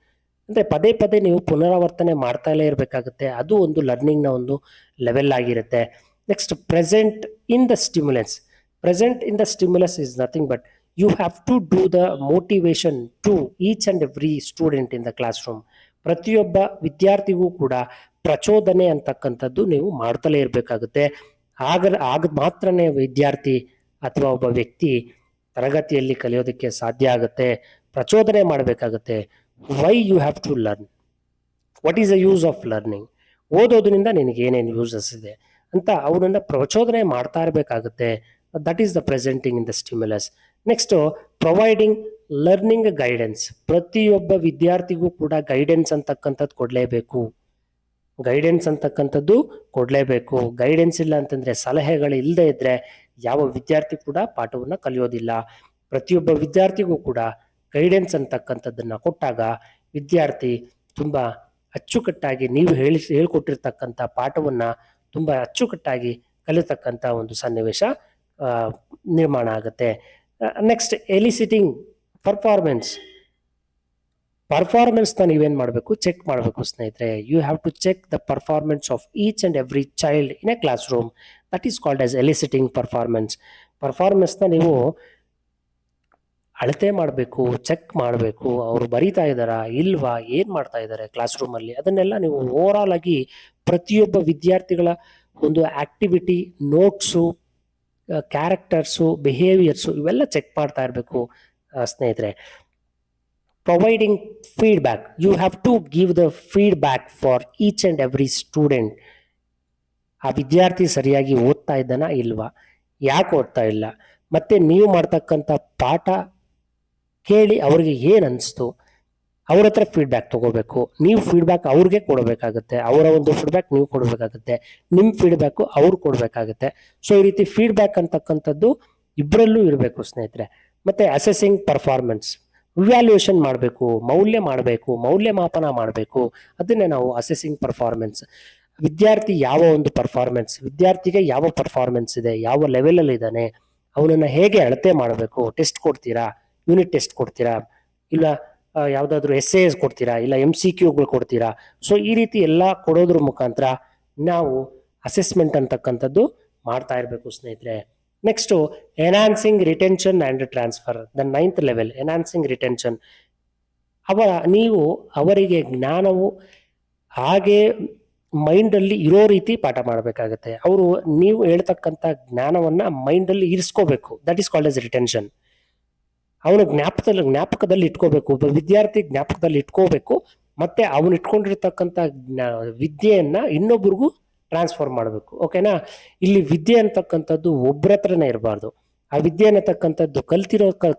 ಅಂದರೆ ಪದೇ ಪದೇ ನೀವು ಪುನರಾವರ್ತನೆ ಮಾಡ್ತಾಲೇ ಇರಬೇಕಾಗುತ್ತೆ. ಅದು ಒಂದು ಲರ್ನಿಂಗ್ನ ಒಂದು ಲೆವೆಲ್ ಆಗಿರುತ್ತೆ. Next, present in the stimulants. Present in the stimulus is nothing but you have to do the motivation to each and every student in the class room. ಪ್ರತಿಯೊಬ್ಬ ವಿದ್ಯಾರ್ಥಿಗೂ ಕೂಡ ಪ್ರಚೋದನೆ ಅಂತಕ್ಕಂಥದ್ದು ನೀವು ಮಾಡ್ತಲೇ ಇರಬೇಕಾಗುತ್ತೆ. ಆಗ ಮಾತ್ರನೇ ವಿದ್ಯಾರ್ಥಿ ಅಥವಾ ಒಬ್ಬ ವ್ಯಕ್ತಿ ತರಗತಿಯಲ್ಲಿ ಕಲಿಯೋದಕ್ಕೆ ಸಾಧ್ಯ ಆಗುತ್ತೆ. ಪ್ರಚೋದನೆ ಮಾಡಬೇಕಾಗುತ್ತೆ. Why you have to learn, what is the use of learning, ಓದೋದ್ರಿಂದ ನಿನಗೆ ಏನೇನು ಯೂಸಸ್ ಇದೆ ಅಂತ ಅವನನ್ನ ಪ್ರಚೋದನೆ ಮಾಡ್ತಾ ಇರಬೇಕಾಗುತ್ತೆ. That is the presenting in the stimulus. Next, providing learning guidance. ಪ್ರತಿಯೊಬ್ಬ ವಿದ್ಯಾರ್ಥಿಗೂ ಕೂಡ ಗೈಡೆನ್ಸ್ ಅಂತಕ್ಕಂಥದ್ದು ಕೊಡಲೇಬೇಕು. ಗೈಡೆನ್ಸ್ ಇಲ್ಲ ಅಂತಂದ್ರೆ, ಸಲಹೆಗಳು ಇಲ್ಲದೆ ಇದ್ರೆ ಯಾವ ವಿದ್ಯಾರ್ಥಿ ಕೂಡ ಪಾಠವನ್ನ ಕಲಿಯೋದಿಲ್ಲ. ಪ್ರತಿಯೊಬ್ಬ ವಿದ್ಯಾರ್ಥಿಗೂ ಕೂಡ ಗೈಡೆನ್ಸ್ ಅಂತಕ್ಕಂಥದ್ದನ್ನ ಕೊಟ್ಟಾಗ ವಿದ್ಯಾರ್ಥಿ ತುಂಬಾ ಅಚ್ಚುಕಟ್ಟಾಗಿ ನೀವು ಹೇಳ್ಕೊಟ್ಟಿರ್ತಕ್ಕಂಥ ಪಾಠವನ್ನ ತುಂಬಾ ಅಚ್ಚುಕಟ್ಟಾಗಿ ಕಲಿತಕ್ಕಂಥ ಒಂದು ಸನ್ನಿವೇಶ ನಿರ್ಮಾಣ ಆಗುತ್ತೆ. ನೆಕ್ಸ್ಟ್, ಎಲಿಸಿಟಿಂಗ್ ಪರ್ಫಾರ್ಮೆನ್ಸ್ನ ನೀವೇನು ಮಾಡಬೇಕು, ಚೆಕ್ ಮಾಡಬೇಕು ಸ್ನೇಹಿತರೆ. You have to check the performance of each and every child in a class room. That is called as eliciting performance. ಪರ್ಫಾರ್ಮೆನ್ಸ್ನ ನೀವು ಅಳತೆ ಮಾಡಬೇಕು, ಚೆಕ್ ಮಾಡಬೇಕು. ಅವರು ಬರೀತಾ ಇದ್ದಾರಾ ಇಲ್ವಾ, ಏನು ಮಾಡ್ತಾ ಇದ್ದಾರೆ ಕ್ಲಾಸ್ ರೂಮಲ್ಲಿ, ಅದನ್ನೆಲ್ಲ ನೀವು ಓವರಾಲ್ ಆಗಿ ಪ್ರತಿಯೊಬ್ಬ ವಿದ್ಯಾರ್ಥಿಗಳ ಒಂದು ಆಕ್ಟಿವಿಟಿ, ನೋಟ್ಸು, ಕ್ಯಾರೆಕ್ಟರ್ಸು, ಬಿಹೇವಿಯರ್ಸು ಇವೆಲ್ಲ ಚೆಕ್ ಮಾಡ್ತಾ ಇರಬೇಕು ಸ್ನೇಹಿತರೆ. Providing feedback. You have to give the feedback for each and every student. ಆ ವಿದ್ಯಾರ್ಥಿ ಸರಿಯಾಗಿ ಓದ್ತಾ ಇದ್ದಾನಾ ಇಲ್ವಾ, ಯಾಕೆ ಓದ್ತಾ ಇಲ್ಲ, ಮತ್ತೆ ನೀವು ಮಾಡ್ತಕ್ಕಂಥ ಪಾಠ ಕೇಳಿ ಅವ್ರಿಗೆ ಏನು ಅನಿಸ್ತು, ಅವ್ರ ಹತ್ರ ಫೀಡ್ಬ್ಯಾಕ್ ತಗೋಬೇಕು. ನೀವು ಫೀಡ್ಬ್ಯಾಕ್ ಅವ್ರಿಗೆ ಕೊಡಬೇಕಾಗುತ್ತೆ, ಅವರ ಒಂದು ಫೀಡ್ಬ್ಯಾಕ್ ನೀವು ಕೊಡಬೇಕಾಗುತ್ತೆ, ನಿಮ್ಮ ಫೀಡ್ಬ್ಯಾಕು ಅವ್ರು ಕೊಡಬೇಕಾಗುತ್ತೆ. ಸೊ ಈ ರೀತಿ ಫೀಡ್ಬ್ಯಾಕ್ ಅಂತಕ್ಕಂಥದ್ದು ಇಬ್ಬರಲ್ಲೂ ಇರಬೇಕು ಸ್ನೇಹಿತರೆ. ಮತ್ತೆ ಅಸೆಸಿಂಗ್ ಪರ್ಫಾರ್ಮೆನ್ಸ್, ಇವ್ಯಾಲ್ಯೂಯೇಷನ್ ಮಾಡಬೇಕು, ಮೌಲ್ಯಮಾಪನ ಮಾಡಬೇಕು. ಅದನ್ನೇ ನಾವು ಅಸೆಸಿಂಗ್ ಪರ್ಫಾರ್ಮೆನ್ಸ್. ವಿದ್ಯಾರ್ಥಿ ವಿದ್ಯಾರ್ಥಿಗೆ ಯಾವ ಪರ್ಫಾರ್ಮೆನ್ಸ್ ಇದೆ, ಯಾವ ಲೆವೆಲಲ್ಲಿ ಇದ್ದಾನೆ, ಅವನನ್ನು ಹೇಗೆ ಅಳತೆ ಮಾಡಬೇಕು. ಟೆಸ್ಟ್ ಕೊಡ್ತೀರಾ, ಯೂನಿಟ್ ಟೆಸ್ಟ್ ಕೊಡ್ತೀರಾ, ಇಲ್ಲ ಯಾವುದಾದ್ರೂ ಎಸ್ ಕೊಡ್ತೀರಾ, ಇಲ್ಲ MCQಗಳು ಕೊಡ್ತೀರಾ. ಸೊ ಈ ರೀತಿ ಎಲ್ಲ ಕೊಡೋದ್ರ ಮುಖಾಂತರ ನಾವು ಅಸೆಸ್ಮೆಂಟ್ ಅಂತಕ್ಕಂಥದ್ದು ಮಾಡ್ತಾ ಇರಬೇಕು ಸ್ನೇಹಿತರೆ. Next, enhancing retention and transfer. The 9th level, enhancing retention. ನೀವು ಅವರಿಗೆ ಜ್ಞಾನವು ಹಾಗೆ ಮೈಂಡಲ್ಲಿ ಇರೋ ರೀತಿ ಪಾಠ ಮಾಡಬೇಕಾಗತ್ತೆ. ಅವರು ನೀವು ಹೇಳ್ತಕ್ಕಂಥ ಜ್ಞಾನವನ್ನು ಮೈಂಡಲ್ಲಿ ಇರಿಸ್ಕೋಬೇಕು. That is called as retention. ಅವನು ಜ್ಞಾಪಕದಲ್ಲಿ ಇಟ್ಕೋಬೇಕು. ಒಬ್ಬ ವಿದ್ಯಾರ್ಥಿ ಜ್ಞಾಪಕದಲ್ಲಿ ಇಟ್ಕೋಬೇಕು. ಮತ್ತೆ ಅವನು ಇಟ್ಕೊಂಡಿರ್ತಕ್ಕಂಥ ವಿದ್ಯೆಯನ್ನ ಇನ್ನೊಬ್ರಿಗೂ ಟ್ರಾನ್ಸ್ಫರ್ ಮಾಡಬೇಕು. ಓಕೆನಾ. ಇಲ್ಲಿ ವಿದ್ಯೆ ಅಂತಕ್ಕಂಥದ್ದು ಒಬ್ಬರ ಹತ್ರನೇ ಇರಬಾರ್ದು. ಆ ವಿದ್ಯೆ ಅನ್ನತಕ್ಕಂಥದ್ದು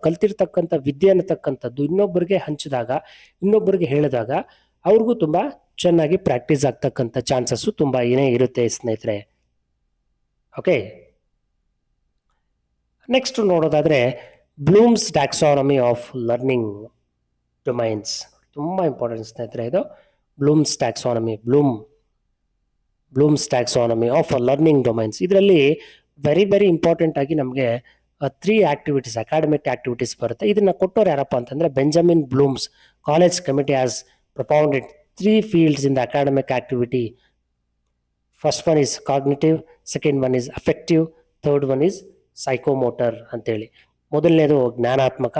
ಕಲ್ತಿರ್ತಕ್ಕಂಥ ವಿದ್ಯೆ ಅನ್ನತಕ್ಕಂಥದ್ದು ಇನ್ನೊಬ್ಬರಿಗೆ ಹಂಚಿದಾಗ, ಇನ್ನೊಬ್ಬರಿಗೆ ಹೇಳಿದಾಗ ಅವ್ರಿಗೂ ತುಂಬಾ ಚೆನ್ನಾಗಿ ಪ್ರಾಕ್ಟೀಸ್ ಆಗ್ತಕ್ಕಂಥ ಚಾನ್ಸಸ್ಸು ತುಂಬಾ ಏನೇ ಇರುತ್ತೆ ಸ್ನೇಹಿತರೆ. ಓಕೆ. ನೆಕ್ಸ್ಟ್ ನೋಡೋದಾದ್ರೆ, Bloom's taxonomy of learning domains. ತುಂಬ ಇಂಪಾರ್ಟೆಂಟ್ ಸ್ನೇಹಿತರೆ ಇದು. Bloom's taxonomy of learning domains. ಇದರಲ್ಲಿ ವೆರಿ ಇಂಪಾರ್ಟೆಂಟ್ ಆಗಿ ನಮಗೆ 3 ಆಕ್ಟಿವಿಟೀಸ್, ಅಕಾಡೆಮಿಕ್ ಆಕ್ಟಿವಿಟೀಸ್ ಬರುತ್ತೆ. ಇದನ್ನ ಕೊಟ್ಟವ್ರು ಯಾರಪ್ಪ ಅಂತಂದ್ರೆ Benjamin Bloom's. College committee has propounded 3 fields in the academic activity. First one is cognitive, second one is affective, third one is psychomotor ಅಂತೇಳಿ. ಮೊದಲನೇದು ಜ್ಞಾನಾತ್ಮಕ,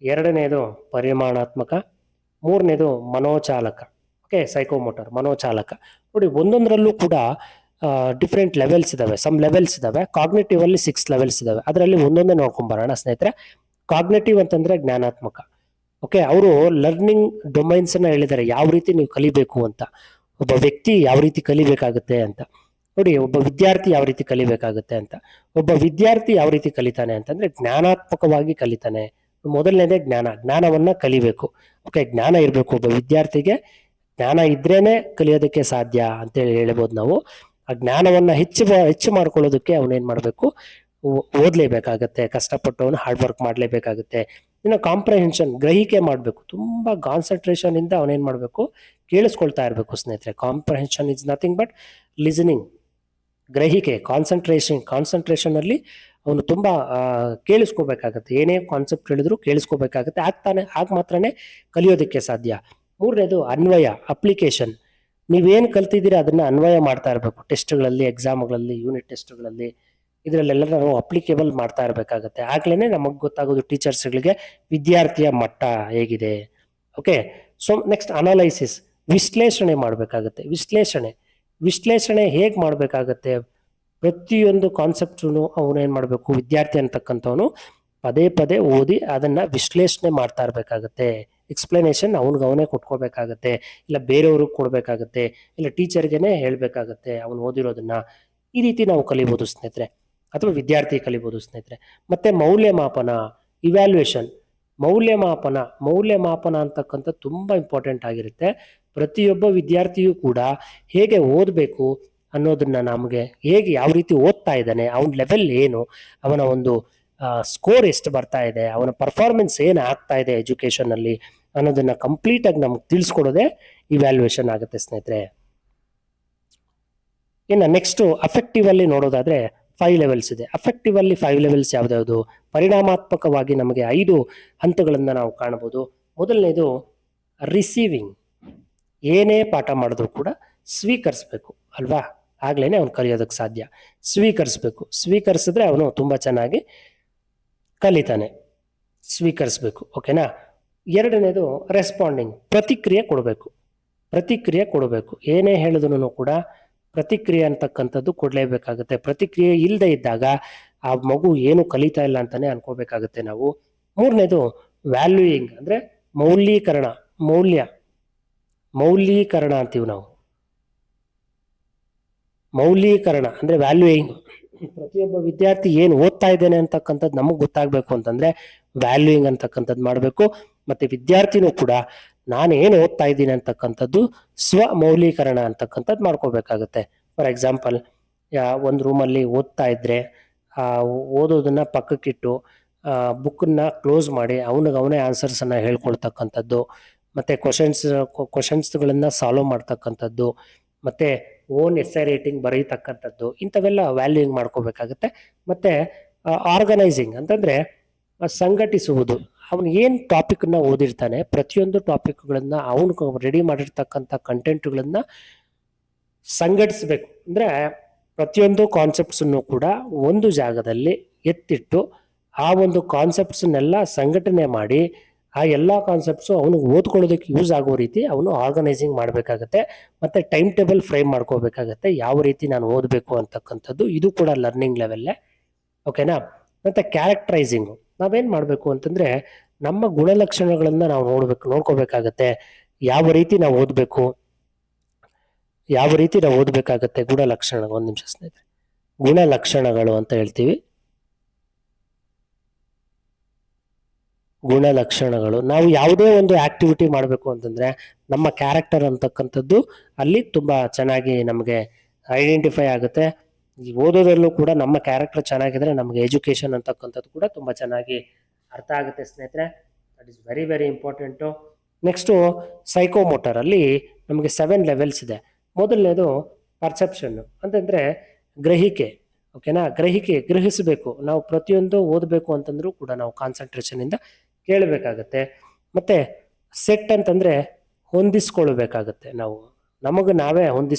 ಎರಡನೇದು ಪರಿಮಾಣಾತ್ಮಕ, ಮೂರನೇದು ಮನೋಚಾಲಕ. Okay, psychomotor, ಮನೋಚಾಲಕ. ನೋಡಿ, ಒಂದೊಂದರಲ್ಲೂ ಕೂಡ ಡಿಫ್ರೆಂಟ್ ಲೆವೆಲ್ಸ್ ಇದಾವೆ, ಸಮ್ ಲೆವೆಲ್ಸ್ ಇದಾವೆ. ಕಾಗ್ನೇಟಿವ್ ಅಲ್ಲಿ 6 ಲೆವೆಲ್ಸ್ ಇದಾವೆ. ಅದರಲ್ಲಿ ಒಂದೊಂದೇ ನೋಡ್ಕೊಂಬರೋಣ ಸ್ನೇಹಿತರೆ. ಕಾಗ್ನೇಟಿವ್ ಅಂತಂದ್ರೆ ಜ್ಞಾನಾತ್ಮಕ. ಓಕೆ, ಅವರು ಲರ್ನಿಂಗ್ ಡೊಮೈನ್ಸ್ ಅನ್ನ ಹೇಳಿದ್ದಾರೆ, ಯಾವ ರೀತಿ ನೀವು ಕಲಿಬೇಕು ಅಂತ, ಒಬ್ಬ ವ್ಯಕ್ತಿ ಯಾವ ರೀತಿ ಕಲಿಬೇಕಾಗುತ್ತೆ ಅಂತ. ನೋಡಿ, ಒಬ್ಬ ವಿದ್ಯಾರ್ಥಿ ಯಾವ ರೀತಿ ಕಲಿಬೇಕಾಗುತ್ತೆ ಅಂತ. ಒಬ್ಬ ವಿದ್ಯಾರ್ಥಿ ಯಾವ ರೀತಿ ಕಲಿತಾನೆ ಅಂತಂದ್ರೆ ಜ್ಞಾನಾತ್ಮಕವಾಗಿ ಕಲಿತಾನೆ. ಮೊದಲನೇದೇ ಜ್ಞಾನವನ್ನ ಕಲಿಬೇಕು. ಓಕೆ, ಜ್ಞಾನ ಇರಬೇಕು. ಒಬ್ಬ ವಿದ್ಯಾರ್ಥಿಗೆ ಜ್ಞಾನ ಇದ್ರೇನೆ ಕಲಿಯೋದಕ್ಕೆ ಸಾಧ್ಯ ಅಂತೇಳಿ ಹೇಳ್ಬೋದು ನಾವು. ಆ ಜ್ಞಾನವನ್ನ ಹೆಚ್ಚು ಮಾಡ್ಕೊಳ್ಳೋದಕ್ಕೆ ಅವನೇನ್ ಮಾಡ್ಬೇಕು, ಓದ್ಲೇಬೇಕಾಗತ್ತೆ, ಕಷ್ಟಪಟ್ಟು ಅವನು ಹಾರ್ಡ್ ವರ್ಕ್ ಮಾಡ್ಲೇಬೇಕಾಗುತ್ತೆ. ಇನ್ನು ಕಾಂಪ್ರಹೆನ್ಷನ್, ಗ್ರಹಿಕೆ ಮಾಡ್ಬೇಕು, ತುಂಬಾ ಕಾನ್ಸಂಟ್ರೇಷನ್ ಇಂದ ಅವನೇನ್ ಮಾಡ್ಬೇಕು, ಕೇಳಿಸ್ಕೊಳ್ತಾ ಇರ್ಬೇಕು ಸ್ನೇಹಿತರೆ. Comprehension is nothing but listening. ಗ್ರಹಿಕೆ, ಕಾನ್ಸಂಟ್ರೇಷನ್ ಅಲ್ಲಿ ಅವನು ತುಂಬಾ ಕೇಳಿಸ್ಕೋಬೇಕಾಗತ್ತೆ. ಏನೇ ಕಾನ್ಸೆಪ್ಟ್ ಹೇಳಿದ್ರು ಕೇಳಿಸ್ಕೋಬೇಕಾಗತ್ತೆ. ಆಗ ಮಾತ್ರನೇ ಕಲಿಯೋದಕ್ಕೆ ಸಾಧ್ಯ. ಮೂರನೇದು ಅನ್ವಯ, ಅಪ್ಲಿಕೇಶನ್. ನೀವೇನು ಕಲ್ತಿದ್ದೀರಾ ಅದನ್ನ ಅನ್ವಯ ಮಾಡ್ತಾ ಇರಬೇಕು. ಟೆಸ್ಟ್ಗಳಲ್ಲಿ, ಎಕ್ಸಾಮ್ಗಳಲ್ಲಿ, ಯೂನಿಟ್ ಟೆಸ್ಟ್ಗಳಲ್ಲಿ, ಇದರಲ್ಲೆಲ್ಲ ನಾವು ಅಪ್ಲಿಕೇಬಲ್ ಮಾಡ್ತಾ ಇರಬೇಕಾಗತ್ತೆ. ಆಗ್ಲೇನೆ ನಮಗೆ ಗೊತ್ತಾಗೋದು ಟೀಚರ್ಸ್ಗಳಿಗೆ ವಿದ್ಯಾರ್ಥಿಯ ಮಟ್ಟ ಹೇಗಿದೆ. ಓಕೆ, ಸೊ ನೆಕ್ಸ್ಟ್ ಅನಾಲೈಸಿಸ್, ವಿಶ್ಲೇಷಣೆ ಮಾಡಬೇಕಾಗತ್ತೆ. ವಿಶ್ಲೇಷಣೆ ಹೇಗೆ ಮಾಡಬೇಕಾಗತ್ತೆ? ಪ್ರತಿಯೊಂದು ಕಾನ್ಸೆಪ್ಟನ್ನು ಅವನೇನ್ ಮಾಡಬೇಕು, ವಿದ್ಯಾರ್ಥಿ ಅಂತಕ್ಕಂಥವನು ಪದೇ ಓದಿ ಅದನ್ನ ವಿಶ್ಲೇಷಣೆ ಮಾಡ್ತಾ ಇರಬೇಕಾಗತ್ತೆ. ಎಕ್ಸ್ಪ್ಲನೇಷನ್ ಅವನೇ ಕೊಟ್ಕೋಬೇಕಾಗತ್ತೆ, ಇಲ್ಲ ಬೇರೆಯವ್ರಿಗೆ ಕೊಡ್ಬೇಕಾಗತ್ತೆ, ಇಲ್ಲ ಟೀಚರ್ಗೆನೆ ಹೇಳ್ಬೇಕಾಗತ್ತೆ ಅವನು ಓದಿರೋದನ್ನ. ಈ ರೀತಿ ನಾವು ಕಲಿಬಹುದು ಸ್ನೇಹಿತರೆ, ಅಥವಾ ವಿದ್ಯಾರ್ಥಿ ಕಲಿಬಹುದು ಸ್ನೇಹಿತರೆ. ಮತ್ತೆ ಮೌಲ್ಯಮಾಪನ, ಇವ್ಯಾಲ್ಯೂಯೇಷನ್. ಮೌಲ್ಯಮಾಪನ ಅಂತಕ್ಕಂಥ ತುಂಬಾ ಇಂಪಾರ್ಟೆಂಟ್ ಆಗಿರುತ್ತೆ. ಪ್ರತಿಯೊಬ್ಬ ವಿದ್ಯಾರ್ಥಿಯೂ ಕೂಡ ಹೇಗೆ ಓದಬೇಕು ಅನ್ನೋದನ್ನ, ನಮಗೆ ಹೇಗೆ ಯಾವ ರೀತಿ ಓದ್ತಾ ಇದ್ದಾನೆ, ಅವನ ಲೆವೆಲ್ ಏನು, ಅವನ ಒಂದು ಸ್ಕೋರ್ ಎಷ್ಟು ಬರ್ತಾ ಇದೆ, ಅವನ ಪರ್ಫಾರ್ಮೆನ್ಸ್ ಏನು ಆಗ್ತಾ ಇದೆ ಎಜುಕೇಶನ್ ಅಲ್ಲಿ ಅನ್ನೋದನ್ನ ಕಂಪ್ಲೀಟ್ ಆಗಿ ನಮ್ಗೆ ತಿಳಿಸ್ಕೊಡೋದೇ ಇವ್ಯಾಲ್ಯೂಯೇಷನ್ ಆಗುತ್ತೆ ಸ್ನೇಹಿತರೆ. ಇನ್ನು ನೆಕ್ಸ್ಟ್ ಅಫೆಕ್ಟಿವ್ ಅಲ್ಲಿ ನೋಡೋದಾದ್ರೆ 5 ಲೆವೆಲ್ಸ್ ಇದೆ. ಅಫೆಕ್ಟಿವ್ ಅಲ್ಲಿ 5 ಲೆವೆಲ್ಸ್ ಯಾವ್ದು? ಪರಿಣಾಮಾತ್ಮಕವಾಗಿ ನಮಗೆ 5 ಹಂತಗಳನ್ನ ನಾವು ಕಾಣಬಹುದು. ಮೊದಲನೇದು ರಿಸೀವಿಂಗ್. ಏನೇ ಪಾಠ ಮಾಡಿದ್ರು ಕೂಡ ಸ್ವೀಕರಿಸ್ಬೇಕು ಅಲ್ವಾ, ಆಗ್ಲೇನೆ ಅವ್ನು ಕಲಿಯೋದಕ್ಕೆ ಸಾಧ್ಯ. ಸ್ವೀಕರಿಸಿದ್ರೆ ಅವನು ತುಂಬಾ ಚೆನ್ನಾಗಿ ಕಲಿತಾನೆ. ಸ್ವೀಕರಿಸ್ಬೇಕು, ಓಕೆನಾ. ಎರಡನೇದು ರೆಸ್ಪಾಂಡಿಂಗ್, ಪ್ರತಿಕ್ರಿಯೆ ಕೊಡಬೇಕು. ಏನೇ ಹೇಳಿದ್ರು ಕೂಡ ಪ್ರತಿಕ್ರಿಯೆ ಅಂತಕ್ಕಂಥದ್ದು ಕೊಡ್ಲೇಬೇಕಾಗುತ್ತೆ. ಪ್ರತಿಕ್ರಿಯೆ ಇಲ್ಲದೆ ಇದ್ದಾಗ ಆ ಮಗು ಏನು ಕಲಿತಾ ಇಲ್ಲ ಅಂತಾನೆ ಅನ್ಕೋಬೇಕಾಗುತ್ತೆ ನಾವು. ಮೂರನೇದು ವ್ಯಾಲ್ಯೂಯಿಂಗ್, ಅಂದ್ರೆ ಮೌಲ್ಯೀಕರಣ ಅಂತೀವಿ ನಾವು. ಮೌಲ್ಯೀಕರಣ ಅಂದ್ರೆ ವ್ಯಾಲ್ಯೂಯಿಂಗ್. ಪ್ರತಿಯೊಬ್ಬ ವಿದ್ಯಾರ್ಥಿ ಏನು ಓದ್ತಾ ಇದ್ದೇನೆ ಅಂತಕ್ಕಂಥದ್ದು ನಮಗ್ ಗೊತ್ತಾಗ್ಬೇಕು ಅಂತಂದ್ರೆ ವ್ಯಾಲ್ಯೂಯಿಂಗ್ ಅಂತಕ್ಕಂಥದ್ದು ಮಾಡಬೇಕು. ಮತ್ತೆ ವಿದ್ಯಾರ್ಥಿನೂ ಕೂಡ ನಾನು ಏನು ಓದ್ತಾ ಇದ್ದೀನಿ ಅಂತಕ್ಕಂಥದ್ದು ಸ್ವಮೌಲ್ಯೀಕರಣ ಅಂತಕ್ಕಂಥದ್ದು ಮಾಡ್ಕೋಬೇಕಾಗುತ್ತೆ. ಫಾರ್ ಎಕ್ಸಾಂಪಲ್, ಒಂದು ರೂಮಲ್ಲಿ ಓದ್ತಾ ಇದ್ರೆ ಓದೋದನ್ನ ಪಕ್ಕಕ್ಕಿಟ್ಟು ಬುಕ್ಕನ್ನ ಕ್ಲೋಸ್ ಮಾಡಿ ಅವನೇ ಆನ್ಸರ್ಸ್ ಅನ್ನ ಹೇಳ್ಕೊಳ್ತಕ್ಕಂಥದ್ದು, ಮತ್ತೆ ಕ್ವಶನ್ಸ್ಗಳನ್ನ ಸಾಲ್ವ್ ಮಾಡ್ತಕ್ಕಂಥದ್ದು, ಮತ್ತೆ ಓನ್ ಎಸ್ಸೆ ರೈಟಿಂಗ್ ಬರೀತಕ್ಕಂಥದ್ದು, ಇಂಥವೆಲ್ಲ ವ್ಯಾಲ್ಯೂಯಿಂಗ್ ಮಾಡ್ಕೋಬೇಕಾಗುತ್ತೆ. ಮತ್ತೆ ಆರ್ಗನೈಸಿಂಗ್ ಅಂತಂದ್ರೆ ಸಂಘಟಿಸುವುದು. ಅವನು ಏನ್ ಟಾಪಿಕ್ನ ಓದಿರ್ತಾನೆ, ಪ್ರತಿಯೊಂದು ಟಾಪಿಕ್ಗಳನ್ನ ಅವನು ರೆಡಿ ಮಾಡಿರ್ತಕ್ಕಂಥ ಕಂಟೆಂಟ್ಗಳನ್ನ ಸಂಘಟಿಸ್ಬೇಕು. ಅಂದ್ರೆ ಪ್ರತಿಯೊಂದು ಕಾನ್ಸೆಪ್ಟ್ಸನ್ನು ಕೂಡ ಒಂದು ಜಾಗದಲ್ಲಿ ಎತ್ತಿಟ್ಟು ಆ ಒಂದು ಕಾನ್ಸೆಪ್ಟ್ಸ್ನೆಲ್ಲ ಸಂಘಟನೆ ಮಾಡಿ ಆ ಎಲ್ಲಾ ಕಾನ್ಸೆಪ್ಟ್ಸು ಅವನು ಓದ್ಕೊಳ್ಳೋದಕ್ಕೆ ಯೂಸ್ ಆಗೋ ರೀತಿ ಅವನು ಆರ್ಗನೈಸಿಂಗ್ ಮಾಡಬೇಕಾಗತ್ತೆ. ಮತ್ತೆ ಟೈಮ್ ಟೇಬಲ್ ಫ್ರೇಮ್ ಮಾಡ್ಕೋಬೇಕಾಗತ್ತೆ, ಯಾವ ರೀತಿ ನಾನು ಓದಬೇಕು ಅಂತಕ್ಕಂಥದ್ದು. ಇದು ಕೂಡ ಲರ್ನಿಂಗ್ ಲೆವೆಲ್ಲೇ, ಓಕೆನಾ. ಮತ್ತೆ ಕ್ಯಾರೆಕ್ಟರೈಸಿಂಗ್, ನಾವೇನ್ ಮಾಡಬೇಕು ಅಂತಂದ್ರೆ ನಮ್ಮ ಗುಣಲಕ್ಷಣಗಳನ್ನ ನಾವು ನೋಡ್ಕೋಬೇಕಾಗತ್ತೆ. ಯಾವ ರೀತಿ ನಾವು ಓದ್ಬೇಕಾಗತ್ತೆ. ಗುಣಲಕ್ಷಣ, ಒಂದ್ ನಿಮಿಷ ಸ್ನೇಹಿತರೆ, ಗುಣಲಕ್ಷಣಗಳು ಅಂತ ಹೇಳ್ತೀವಿ. ಗುಣಲಕ್ಷಣಗಳು, ನಾವು ಯಾವುದೇ ಒಂದು ಆಕ್ಟಿವಿಟಿ ಮಾಡಬೇಕು ಅಂತಂದ್ರೆ ನಮ್ಮ ಕ್ಯಾರೆಕ್ಟರ್ ಅಂತಕ್ಕಂಥದ್ದು ಅಲ್ಲಿ ತುಂಬಾ ಚೆನ್ನಾಗಿ ನಮಗೆ ಐಡೆಂಟಿಫೈ ಆಗುತ್ತೆ. ಈ ಓದೋದಲ್ಲೂ ಕೂಡ ನಮ್ಮ ಕ್ಯಾರೆಕ್ಟರ್ ಚೆನ್ನಾಗಿದ್ರೆ ನಮಗೆ ಎಜುಕೇಶನ್ ಅಂತಕ್ಕಂಥದ್ದು ಕೂಡ ತುಂಬಾ ಚೆನ್ನಾಗಿ ಅರ್ಥ ಆಗುತ್ತೆ ಸ್ನೇಹಿತರೆ. That is very important. Next psychomotor ಅಲ್ಲಿ ನಮಗೆ 7 ಲೆವೆಲ್ಸ್ ಇದೆ. ಮೊದಲನೇದು ಪರ್ಸೆಪ್ಷನ್ ಅಂತಂದ್ರೆ ಗ್ರಹಿಕೆ. ಓಕೆನಾ, ಗ್ರಹಿಸಬೇಕು. ನಾವು ಪ್ರತಿಯೊಂದು ಓದಬೇಕು ಅಂತಂದ್ರೂ ಕೂಡ ನಾವು ಕಾನ್ಸಂಟ್ರೇಷನ್ ಇಂದ ಕೇಳಬೇಕಾಗತ್ತೆ. ಮತ್ತೆ ಸೆಟ್ ಅಂತಂದ್ರೆ ಹೊಂದಿಸ್ಕೊಳ್ಬೇಕಾಗತ್ತೆ. ನಾವು ನಮಗೆ ನಾವೇ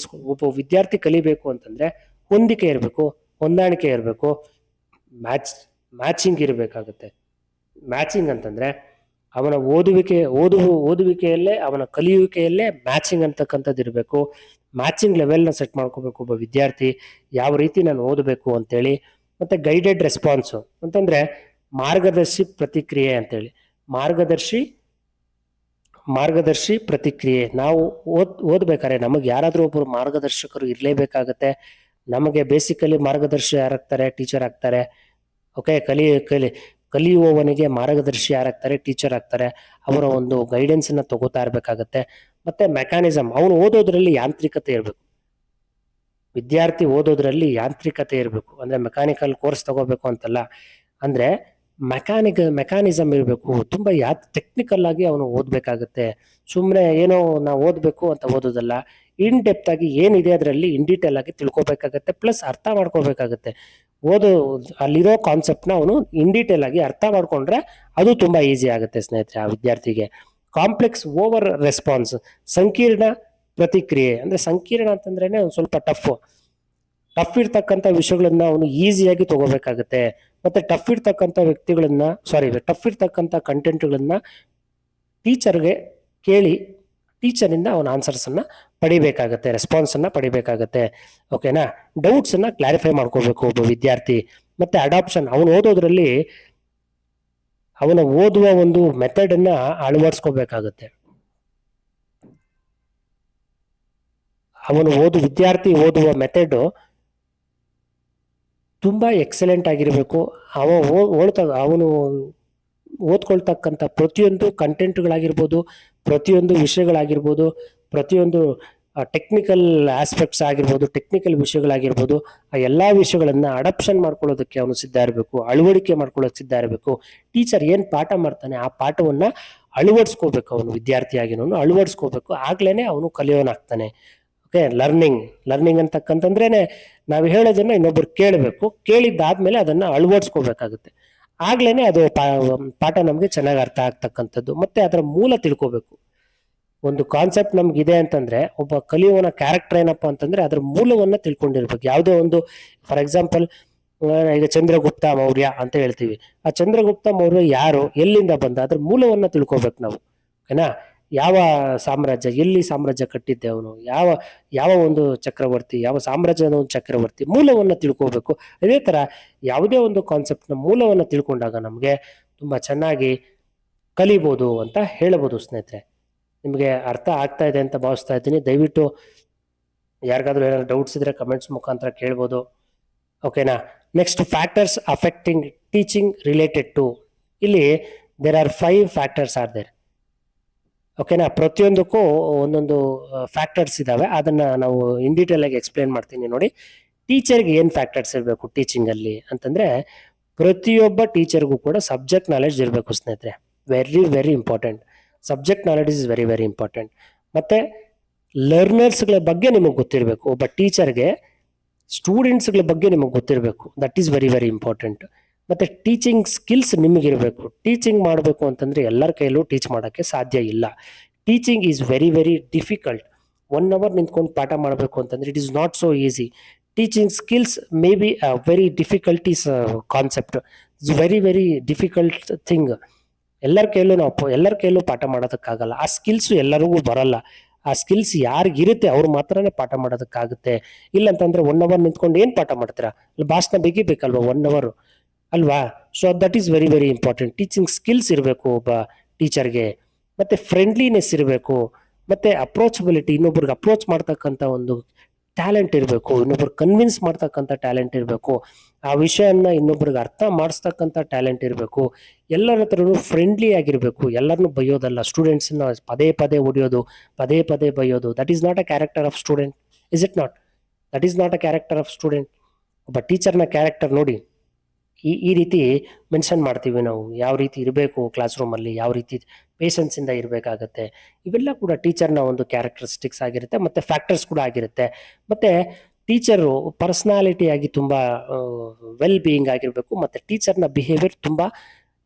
ಒಬ್ಬ ವಿದ್ಯಾರ್ಥಿ ಕಲಿಬೇಕು ಅಂತಂದ್ರೆ ಹೊಂದಿಕೆ ಇರಬೇಕು, ಹೊಂದಾಣಿಕೆ ಇರಬೇಕು, ಮ್ಯಾಚಿಂಗ್ ಇರಬೇಕಾಗತ್ತೆ. ಮ್ಯಾಚಿಂಗ್ ಅಂತಂದ್ರೆ ಅವನ ಓದುವಿಕೆಯಲ್ಲೇ ಅವನ ಕಲಿಯುವಿಕೆಯಲ್ಲೇ ಮ್ಯಾಚಿಂಗ್ ಅಂತಕ್ಕಂಥದ್ದು ಇರಬೇಕು. ಮ್ಯಾಚಿಂಗ್ ಲೆವೆಲ್ನ ಸೆಟ್ ಮಾಡ್ಕೋಬೇಕು ಒಬ್ಬ ವಿದ್ಯಾರ್ಥಿ, ಯಾವ ರೀತಿ ನಾನು ಓದಬೇಕು ಅಂತೇಳಿ. ಮತ್ತೆ ಗೈಡೆಡ್ ರೆಸ್ಪಾನ್ಸು ಅಂತಂದ್ರೆ ಮಾರ್ಗದರ್ಶಿ ಪ್ರತಿಕ್ರಿಯೆ ಅಂತೇಳಿ. ಮಾರ್ಗದರ್ಶಿ ಪ್ರತಿಕ್ರಿಯೆ. ನಾವು ಓದ್ಬೇಕಾದ್ರೆ ನಮಗೆ ಯಾರಾದರೂ ಒಬ್ಬರು ಮಾರ್ಗದರ್ಶಕರು ಇರಲೇಬೇಕಾಗತ್ತೆ. ನಮಗೆ ಬೇಸಿಕಲಿ ಮಾರ್ಗದರ್ಶಿ ಯಾರಾಗ್ತಾರೆ? ಟೀಚರ್ ಆಗ್ತಾರೆ. ಓಕೆ, ಕಲಿಯುವವನಿಗೆ ಮಾರ್ಗದರ್ಶಿ ಯಾರಾಗ್ತಾರೆ? ಟೀಚರ್ ಆಗ್ತಾರೆ. ಅವರ ಒಂದು ಗೈಡೆನ್ಸ್ ಅನ್ನ ತಗೋತಾ ಇರ್ಬೇಕಾಗತ್ತೆ. ಮತ್ತೆ ಮೆಕ್ಯಾನಿಸಮ್, ಅವನು ಓದೋದ್ರಲ್ಲಿ ಯಾಂತ್ರಿಕತೆ ಇರಬೇಕು. ವಿದ್ಯಾರ್ಥಿ ಓದೋದ್ರಲ್ಲಿ ಯಾಂತ್ರಿಕತೆ ಇರಬೇಕು. ಅಂದ್ರೆ ಮೆಕ್ಯಾನಿಕಲ್ ಕೋರ್ಸ್ ತಗೋಬೇಕು ಅಂತಲ್ಲ, ಅಂದ್ರೆ ಮೆಕ್ಯಾನಿಸಮ್ ಇರಬೇಕು. ತುಂಬಾ ಟೆಕ್ನಿಕಲ್ ಆಗಿ ಅವನು ಓದ್ಬೇಕಾಗತ್ತೆ. ಸುಮ್ಮನೆ ಏನೋ ನಾವು ಓದ್ಬೇಕು ಅಂತ ಓದೋದಲ್ಲ, ಇನ್ ಡೆಪ್ತ್ ಆಗಿ ಏನಿದೆ ಅದರಲ್ಲಿ ಇನ್ ಡೀಟೇಲ್ ಆಗಿ ತಿಳ್ಕೊಬೇಕಾಗತ್ತೆ. ಪ್ಲಸ್ ಅರ್ಥ ಮಾಡ್ಕೋಬೇಕಾಗತ್ತೆ. ಅಲ್ಲಿರೋ ಕಾನ್ಸೆಪ್ಟ್ನ ಅವನು ಇನ್ ಡೀಟೇಲ್ ಆಗಿ ಅರ್ಥ ಮಾಡ್ಕೊಂಡ್ರೆ ಅದು ತುಂಬಾ ಈಸಿ ಆಗುತ್ತೆ ಸ್ನೇಹಿತರೆ ಆ ವಿದ್ಯಾರ್ಥಿಗೆ. ಕಾಂಪ್ಲೆಕ್ಸ್ ಓವರ್ ರೆಸ್ಪಾನ್ಸ್, ಸಂಕೀರ್ಣ ಪ್ರತಿಕ್ರಿಯೆ. ಅಂದ್ರೆ ಸಂಕೀರ್ಣ ಅಂತಂದ್ರೇನೆ ಒಂದು ಸ್ವಲ್ಪ ಟಫ್ ಇರ್ತಕ್ಕಂಥ ವಿಷಯಗಳನ್ನ ಅವನು ಈಸಿಯಾಗಿ ತಗೋಬೇಕಾಗತ್ತೆ. ಮತ್ತೆ ಟಫ್ ಇರ್ತಕ್ಕಂಥ ಕಂಟೆಂಟ್ಗಳನ್ನ ಟೀಚರ್ಗೆ ಕೇಳಿ ಟೀಚರಿಂದ ಅವನ ಆನ್ಸರ್ಸ್ ಅನ್ನ ಪಡಿಬೇಕಾಗತ್ತೆ, ರೆಸ್ಪಾನ್ಸ್ ಅನ್ನ ಪಡಿಬೇಕಾಗತ್ತೆ. ಓಕೆನಾ, ಡೌಟ್ಸ್ ಅನ್ನ ಕ್ಲಾರಿಫೈ ಮಾಡ್ಕೋಬೇಕು ಒಬ್ಬ ವಿದ್ಯಾರ್ಥಿ. ಮತ್ತೆ ಅಡಾಪ್ಷನ್, ಅವನು ಓದೋದ್ರಲ್ಲಿ ಅವನ ಓದುವ ಒಂದು ಮೆಥಡ್ ಅನ್ನ ಅಳವಡಿಸ್ಕೋಬೇಕಾಗತ್ತೆ. ವಿದ್ಯಾರ್ಥಿ ಓದುವ ಮೆಥಡ್ ತುಂಬಾ ಎಕ್ಸಲೆಂಟ್ ಆಗಿರಬೇಕು. ಅವನು ಓದ್ಕೊಳ್ತಕ್ಕಂಥ ಪ್ರತಿಯೊಂದು ಕಂಟೆಂಟ್ಗಳಾಗಿರ್ಬೋದು, ಪ್ರತಿಯೊಂದು ವಿಷಯಗಳಾಗಿರ್ಬೋದು, ಪ್ರತಿಯೊಂದು ಟೆಕ್ನಿಕಲ್ ಆಸ್ಪೆಕ್ಟ್ಸ್ ಆಗಿರ್ಬೋದು, ಟೆಕ್ನಿಕಲ್ ವಿಷಯಗಳಾಗಿರ್ಬೋದು, ಆ ಎಲ್ಲಾ ವಿಷಯಗಳನ್ನ ಅಡಾಪ್ಷನ್ ಮಾಡ್ಕೊಳ್ಳೋದಕ್ಕೆ ಅವನು ಸಿದ್ಧ ಇರಬೇಕು, ಅಳವಡಿಕೆ ಮಾಡ್ಕೊಳ್ಳೋಕೆ ಸಿದ್ಧ ಇರಬೇಕು. ಟೀಚರ್ ಏನ್ ಪಾಠ ಮಾಡ್ತಾನೆ ಆ ಪಾಠವನ್ನ ಅಳವಡಿಸ್ಕೋಬೇಕು. ಅವನು ವಿದ್ಯಾರ್ಥಿಯಾಗಿನವನು ಅಳವಡಿಸ್ಕೋಬೇಕು. ಆಗ್ಲೇನೆ ಅವನು ಕಲಿಯೋನಾಗ್ತಾನೆ. ಓಕೆ, ಲರ್ನಿಂಗ್ ಅಂತಕ್ಕಂತಂದ್ರೇನೆ ನಾವು ಹೇಳೋದನ್ನ ಇನ್ನೊಬ್ರು ಕೇಳಬೇಕು, ಕೇಳಿದ್ದಾದ್ಮೇಲೆ ಅದನ್ನ ಅಳವಡಿಸ್ಕೋಬೇಕಾಗುತ್ತೆ. ಆಗ್ಲೇನೆ ಅದು ಪಾಠ ನಮ್ಗೆ ಚೆನ್ನಾಗಿ ಅರ್ಥ ಆಗ್ತಕ್ಕಂಥದ್ದು. ಮತ್ತೆ ಅದರ ಮೂಲ ತಿಳ್ಕೋಬೇಕು. ಒಂದು ಕಾನ್ಸೆಪ್ಟ್ ನಮ್ಗಿದೆ ಅಂತಂದ್ರೆ ಒಬ್ಬ ಕಲಿಯುವನ ಕ್ಯಾರೆಕ್ಟರ್ ಏನಪ್ಪಾ ಅಂತಂದ್ರೆ ಅದ್ರ ಮೂಲವನ್ನ ತಿಳ್ಕೊಂಡಿರ್ಬೇಕು. ಯಾವುದೇ ಒಂದು, ಫಾರ್ ಎಕ್ಸಾಂಪಲ್ ಈಗ ಚಂದ್ರಗುಪ್ತ ಮೌರ್ಯ ಅಂತ ಹೇಳ್ತೀವಿ. ಆ ಚಂದ್ರಗುಪ್ತ ಮೌರ್ಯ ಯಾರು, ಎಲ್ಲಿಂದ ಬಂದ, ಅದ್ರ ಮೂಲವನ್ನ ತಿಳ್ಕೊಬೇಕು ನಾವು. ಓಕೆನಾ, ಯಾವ ಸಾಮ್ರಾಜ್ಯ, ಎಲ್ಲಿ ಸಾಮ್ರಾಜ್ಯ ಕಟ್ಟಿದ್ದೆ ಅವನು, ಯಾವ ಒಂದು ಚಕ್ರವರ್ತಿ, ಯಾವ ಸಾಮ್ರಾಜ್ಯದ ಒಂದು ಚಕ್ರವರ್ತಿ, ಮೂಲವನ್ನ ತಿಳ್ಕೋಬೇಕು. ಅದೇ ತರ ಯಾವುದೇ ಒಂದು ಕಾನ್ಸೆಪ್ಟ್ ನ ಮೂಲವನ್ನ ತಿಳ್ಕೊಂಡಾಗ ನಮ್ಗೆ ತುಂಬಾ ಚೆನ್ನಾಗಿ ಕಲಿಬಹುದು ಅಂತ ಹೇಳಬಹುದು. ಸ್ನೇಹಿತರೆ, ನಿಮಗೆ ಅರ್ಥ ಆಗ್ತಾ ಇದೆ ಅಂತ ಭಾವಿಸ್ತಾ ಇದ್ದೀನಿ. ದಯವಿಟ್ಟು ಯಾರಿಗಾದ್ರೂ ಏನಾದ್ರು ಡೌಟ್ಸ್ ಇದ್ರೆ ಕಮೆಂಟ್ಸ್ ಮುಖಾಂತರ ಕೇಳ್ಬೋದು. ಓಕೆನಾ, next factors affecting teaching related to. ಇಲ್ಲಿ there are 5 factors are there. ಓಕೆನಾ, ಪ್ರತಿಯೊಂದಕ್ಕೂ ಒಂದೊಂದು ಫ್ಯಾಕ್ಟರ್ಸ್ ಇದಾವೆ. ಅದನ್ನ ನಾವು ಇನ್ ಡೀಟೇಲ್ ಆಗಿ ಎಕ್ಸ್ಪ್ಲೇನ್ ಮಾಡ್ತೀನಿ ನೋಡಿ. ಟೀಚರ್ಗೆ ಏನ್ ಫ್ಯಾಕ್ಟರ್ಸ್ ಇರಬೇಕು ಟೀಚಿಂಗ್ ಅಲ್ಲಿ ಅಂತಂದ್ರೆ, ಪ್ರತಿಯೊಬ್ಬ ಟೀಚರ್ಗೂ ಕೂಡ ಸಬ್ಜೆಕ್ಟ್ ನಾಲೆಡ್ಜ್ ಇರಬೇಕು ಸ್ನೇಹಿತರೆ. Very very important. Subject knowledge is very very important. ಮತ್ತೆ ಲರ್ನರ್ಸ್ಗಳ ಬಗ್ಗೆ ನಿಮಗೆ ಗೊತ್ತಿರಬೇಕು. ಒಬ್ಬ ಟೀಚರ್ಗೆ ಸ್ಟೂಡೆಂಟ್ಸ್ಗಳ ಬಗ್ಗೆ ನಿಮಗೆ ಗೊತ್ತಿರಬೇಕು. That is very very important. ಮತ್ತೆ ಟೀಚಿಂಗ್ ಸ್ಕಿಲ್ಸ್ ನಿಮಗಿರಬೇಕು. ಟೀಚಿಂಗ್ ಮಾಡಬೇಕು ಅಂತಂದ್ರೆ ಎಲ್ಲರ ಕೈಯಲ್ಲೂ ಟೀಚ್ ಮಾಡೋಕ್ಕೆ ಸಾಧ್ಯ ಇಲ್ಲ. Teaching is very very difficult. 1 hour ನಿಂತ್ಕೊಂಡು ಪಾಠ ಮಾಡಬೇಕು ಅಂತಂದ್ರೆ it is not so easy. Teaching skills may be very difficulties concept. It's very very difficult thing. ಎಲ್ಲರ ಕೈಯಲ್ಲೂ ಪಾಠ ಮಾಡೋದಕ್ಕಾಗಲ್ಲ. ಆ ಸ್ಕಿಲ್ಸ್ ಎಲ್ಲರಿಗೂ ಬರಲ್ಲ. ಆ ಸ್ಕಿಲ್ಸ್ ಯಾರಿಗಿರುತ್ತೆ ಅವ್ರು ಮಾತ್ರನೇ ಪಾಠ ಮಾಡೋದಕ್ಕಾಗುತ್ತೆ. ಇಲ್ಲಂತಂದ್ರೆ 1 hour ನಿಂತ್ಕೊಂಡು ಏನ್ ಪಾಠ ಮಾಡ್ತೀರಾ? ಭಾಷಣ ಬೇಕಲ್ವಾ 1 hour ಅಲ್ವಾ? So that is very very important. Teaching skills ಇರಬೇಕು ಒಬ್ಬ ಟೀಚರ್ಗೆ. ಮತ್ತೆ ಫ್ರೆಂಡ್ಲಿನೆಸ್ ಇರಬೇಕು. ಮತ್ತೆ ಅಪ್ರೋಚಬಿಲಿಟಿ, ಇನ್ನೊಬ್ರಿಗೆ ಅಪ್ರೋಚ್ ಮಾಡ್ತಕ್ಕಂಥ ಒಂದು ಟ್ಯಾಲೆಂಟ್ ಇರಬೇಕು. ಇನ್ನೊಬ್ರು ಕನ್ವಿನ್ಸ್ ಮಾಡ್ತಕ್ಕಂಥ ಟ್ಯಾಲೆಂಟ್ ಇರಬೇಕು. ಆ ವಿಷಯನ ಇನ್ನೊಬ್ರಿಗೆ ಅರ್ಥ ಮಾಡಿಸ್ತಕ್ಕಂಥ ಟ್ಯಾಲೆಂಟ್ ಇರಬೇಕು. ಎಲ್ಲರ ಹತ್ರನೂ ಫ್ರೆಂಡ್ಲಿ ಆಗಿರ್ಬೇಕು. ಎಲ್ಲರನ್ನೂ ಬೈಯೋದಲ್ಲ, ಸ್ಟೂಡೆಂಟ್ಸ್ನ ಪದೇ ಪದೇ ಹೊಡಿಯೋದು, ಪದೇ ಪದೇ ಬೈಯೋದು. That is not a character of student. Is it not? That is not a character of student. ಒಬ್ಬ ಟೀಚರ್ನ ಕ್ಯಾರೆಕ್ಟರ್ ನೋಡಿ. ಈ ರೀತಿ ಮೆನ್ಷನ್ ಮಾಡ್ತೀವಿ ನಾವು. ಯಾವ ರೀತಿ ಇರಬೇಕು ಕ್ಲಾಸ್ ರೂಮಲ್ಲಿ, ಯಾವ ರೀತಿ ಪೇಷನ್ಸಿಂದ ಇರಬೇಕಾಗತ್ತೆ. ಇವೆಲ್ಲ ಕೂಡ ಟೀಚರ್ನ ಒಂದು ಕ್ಯಾರೆಕ್ಟರಿಸ್ಟಿಕ್ಸ್ ಆಗಿರುತ್ತೆ ಮತ್ತು ಫ್ಯಾಕ್ಟರ್ಸ್ ಕೂಡ ಆಗಿರುತ್ತೆ. ಮತ್ತು ಟೀಚರು ಪರ್ಸ್ನಾಲಿಟಿಯಾಗಿ ತುಂಬ ವೆಲ್ ಬೀಯಿಂಗ್ ಆಗಿರಬೇಕು ಮತ್ತು ಟೀಚರ್ನ ಬಿಹೇವಿಯರ್ ತುಂಬ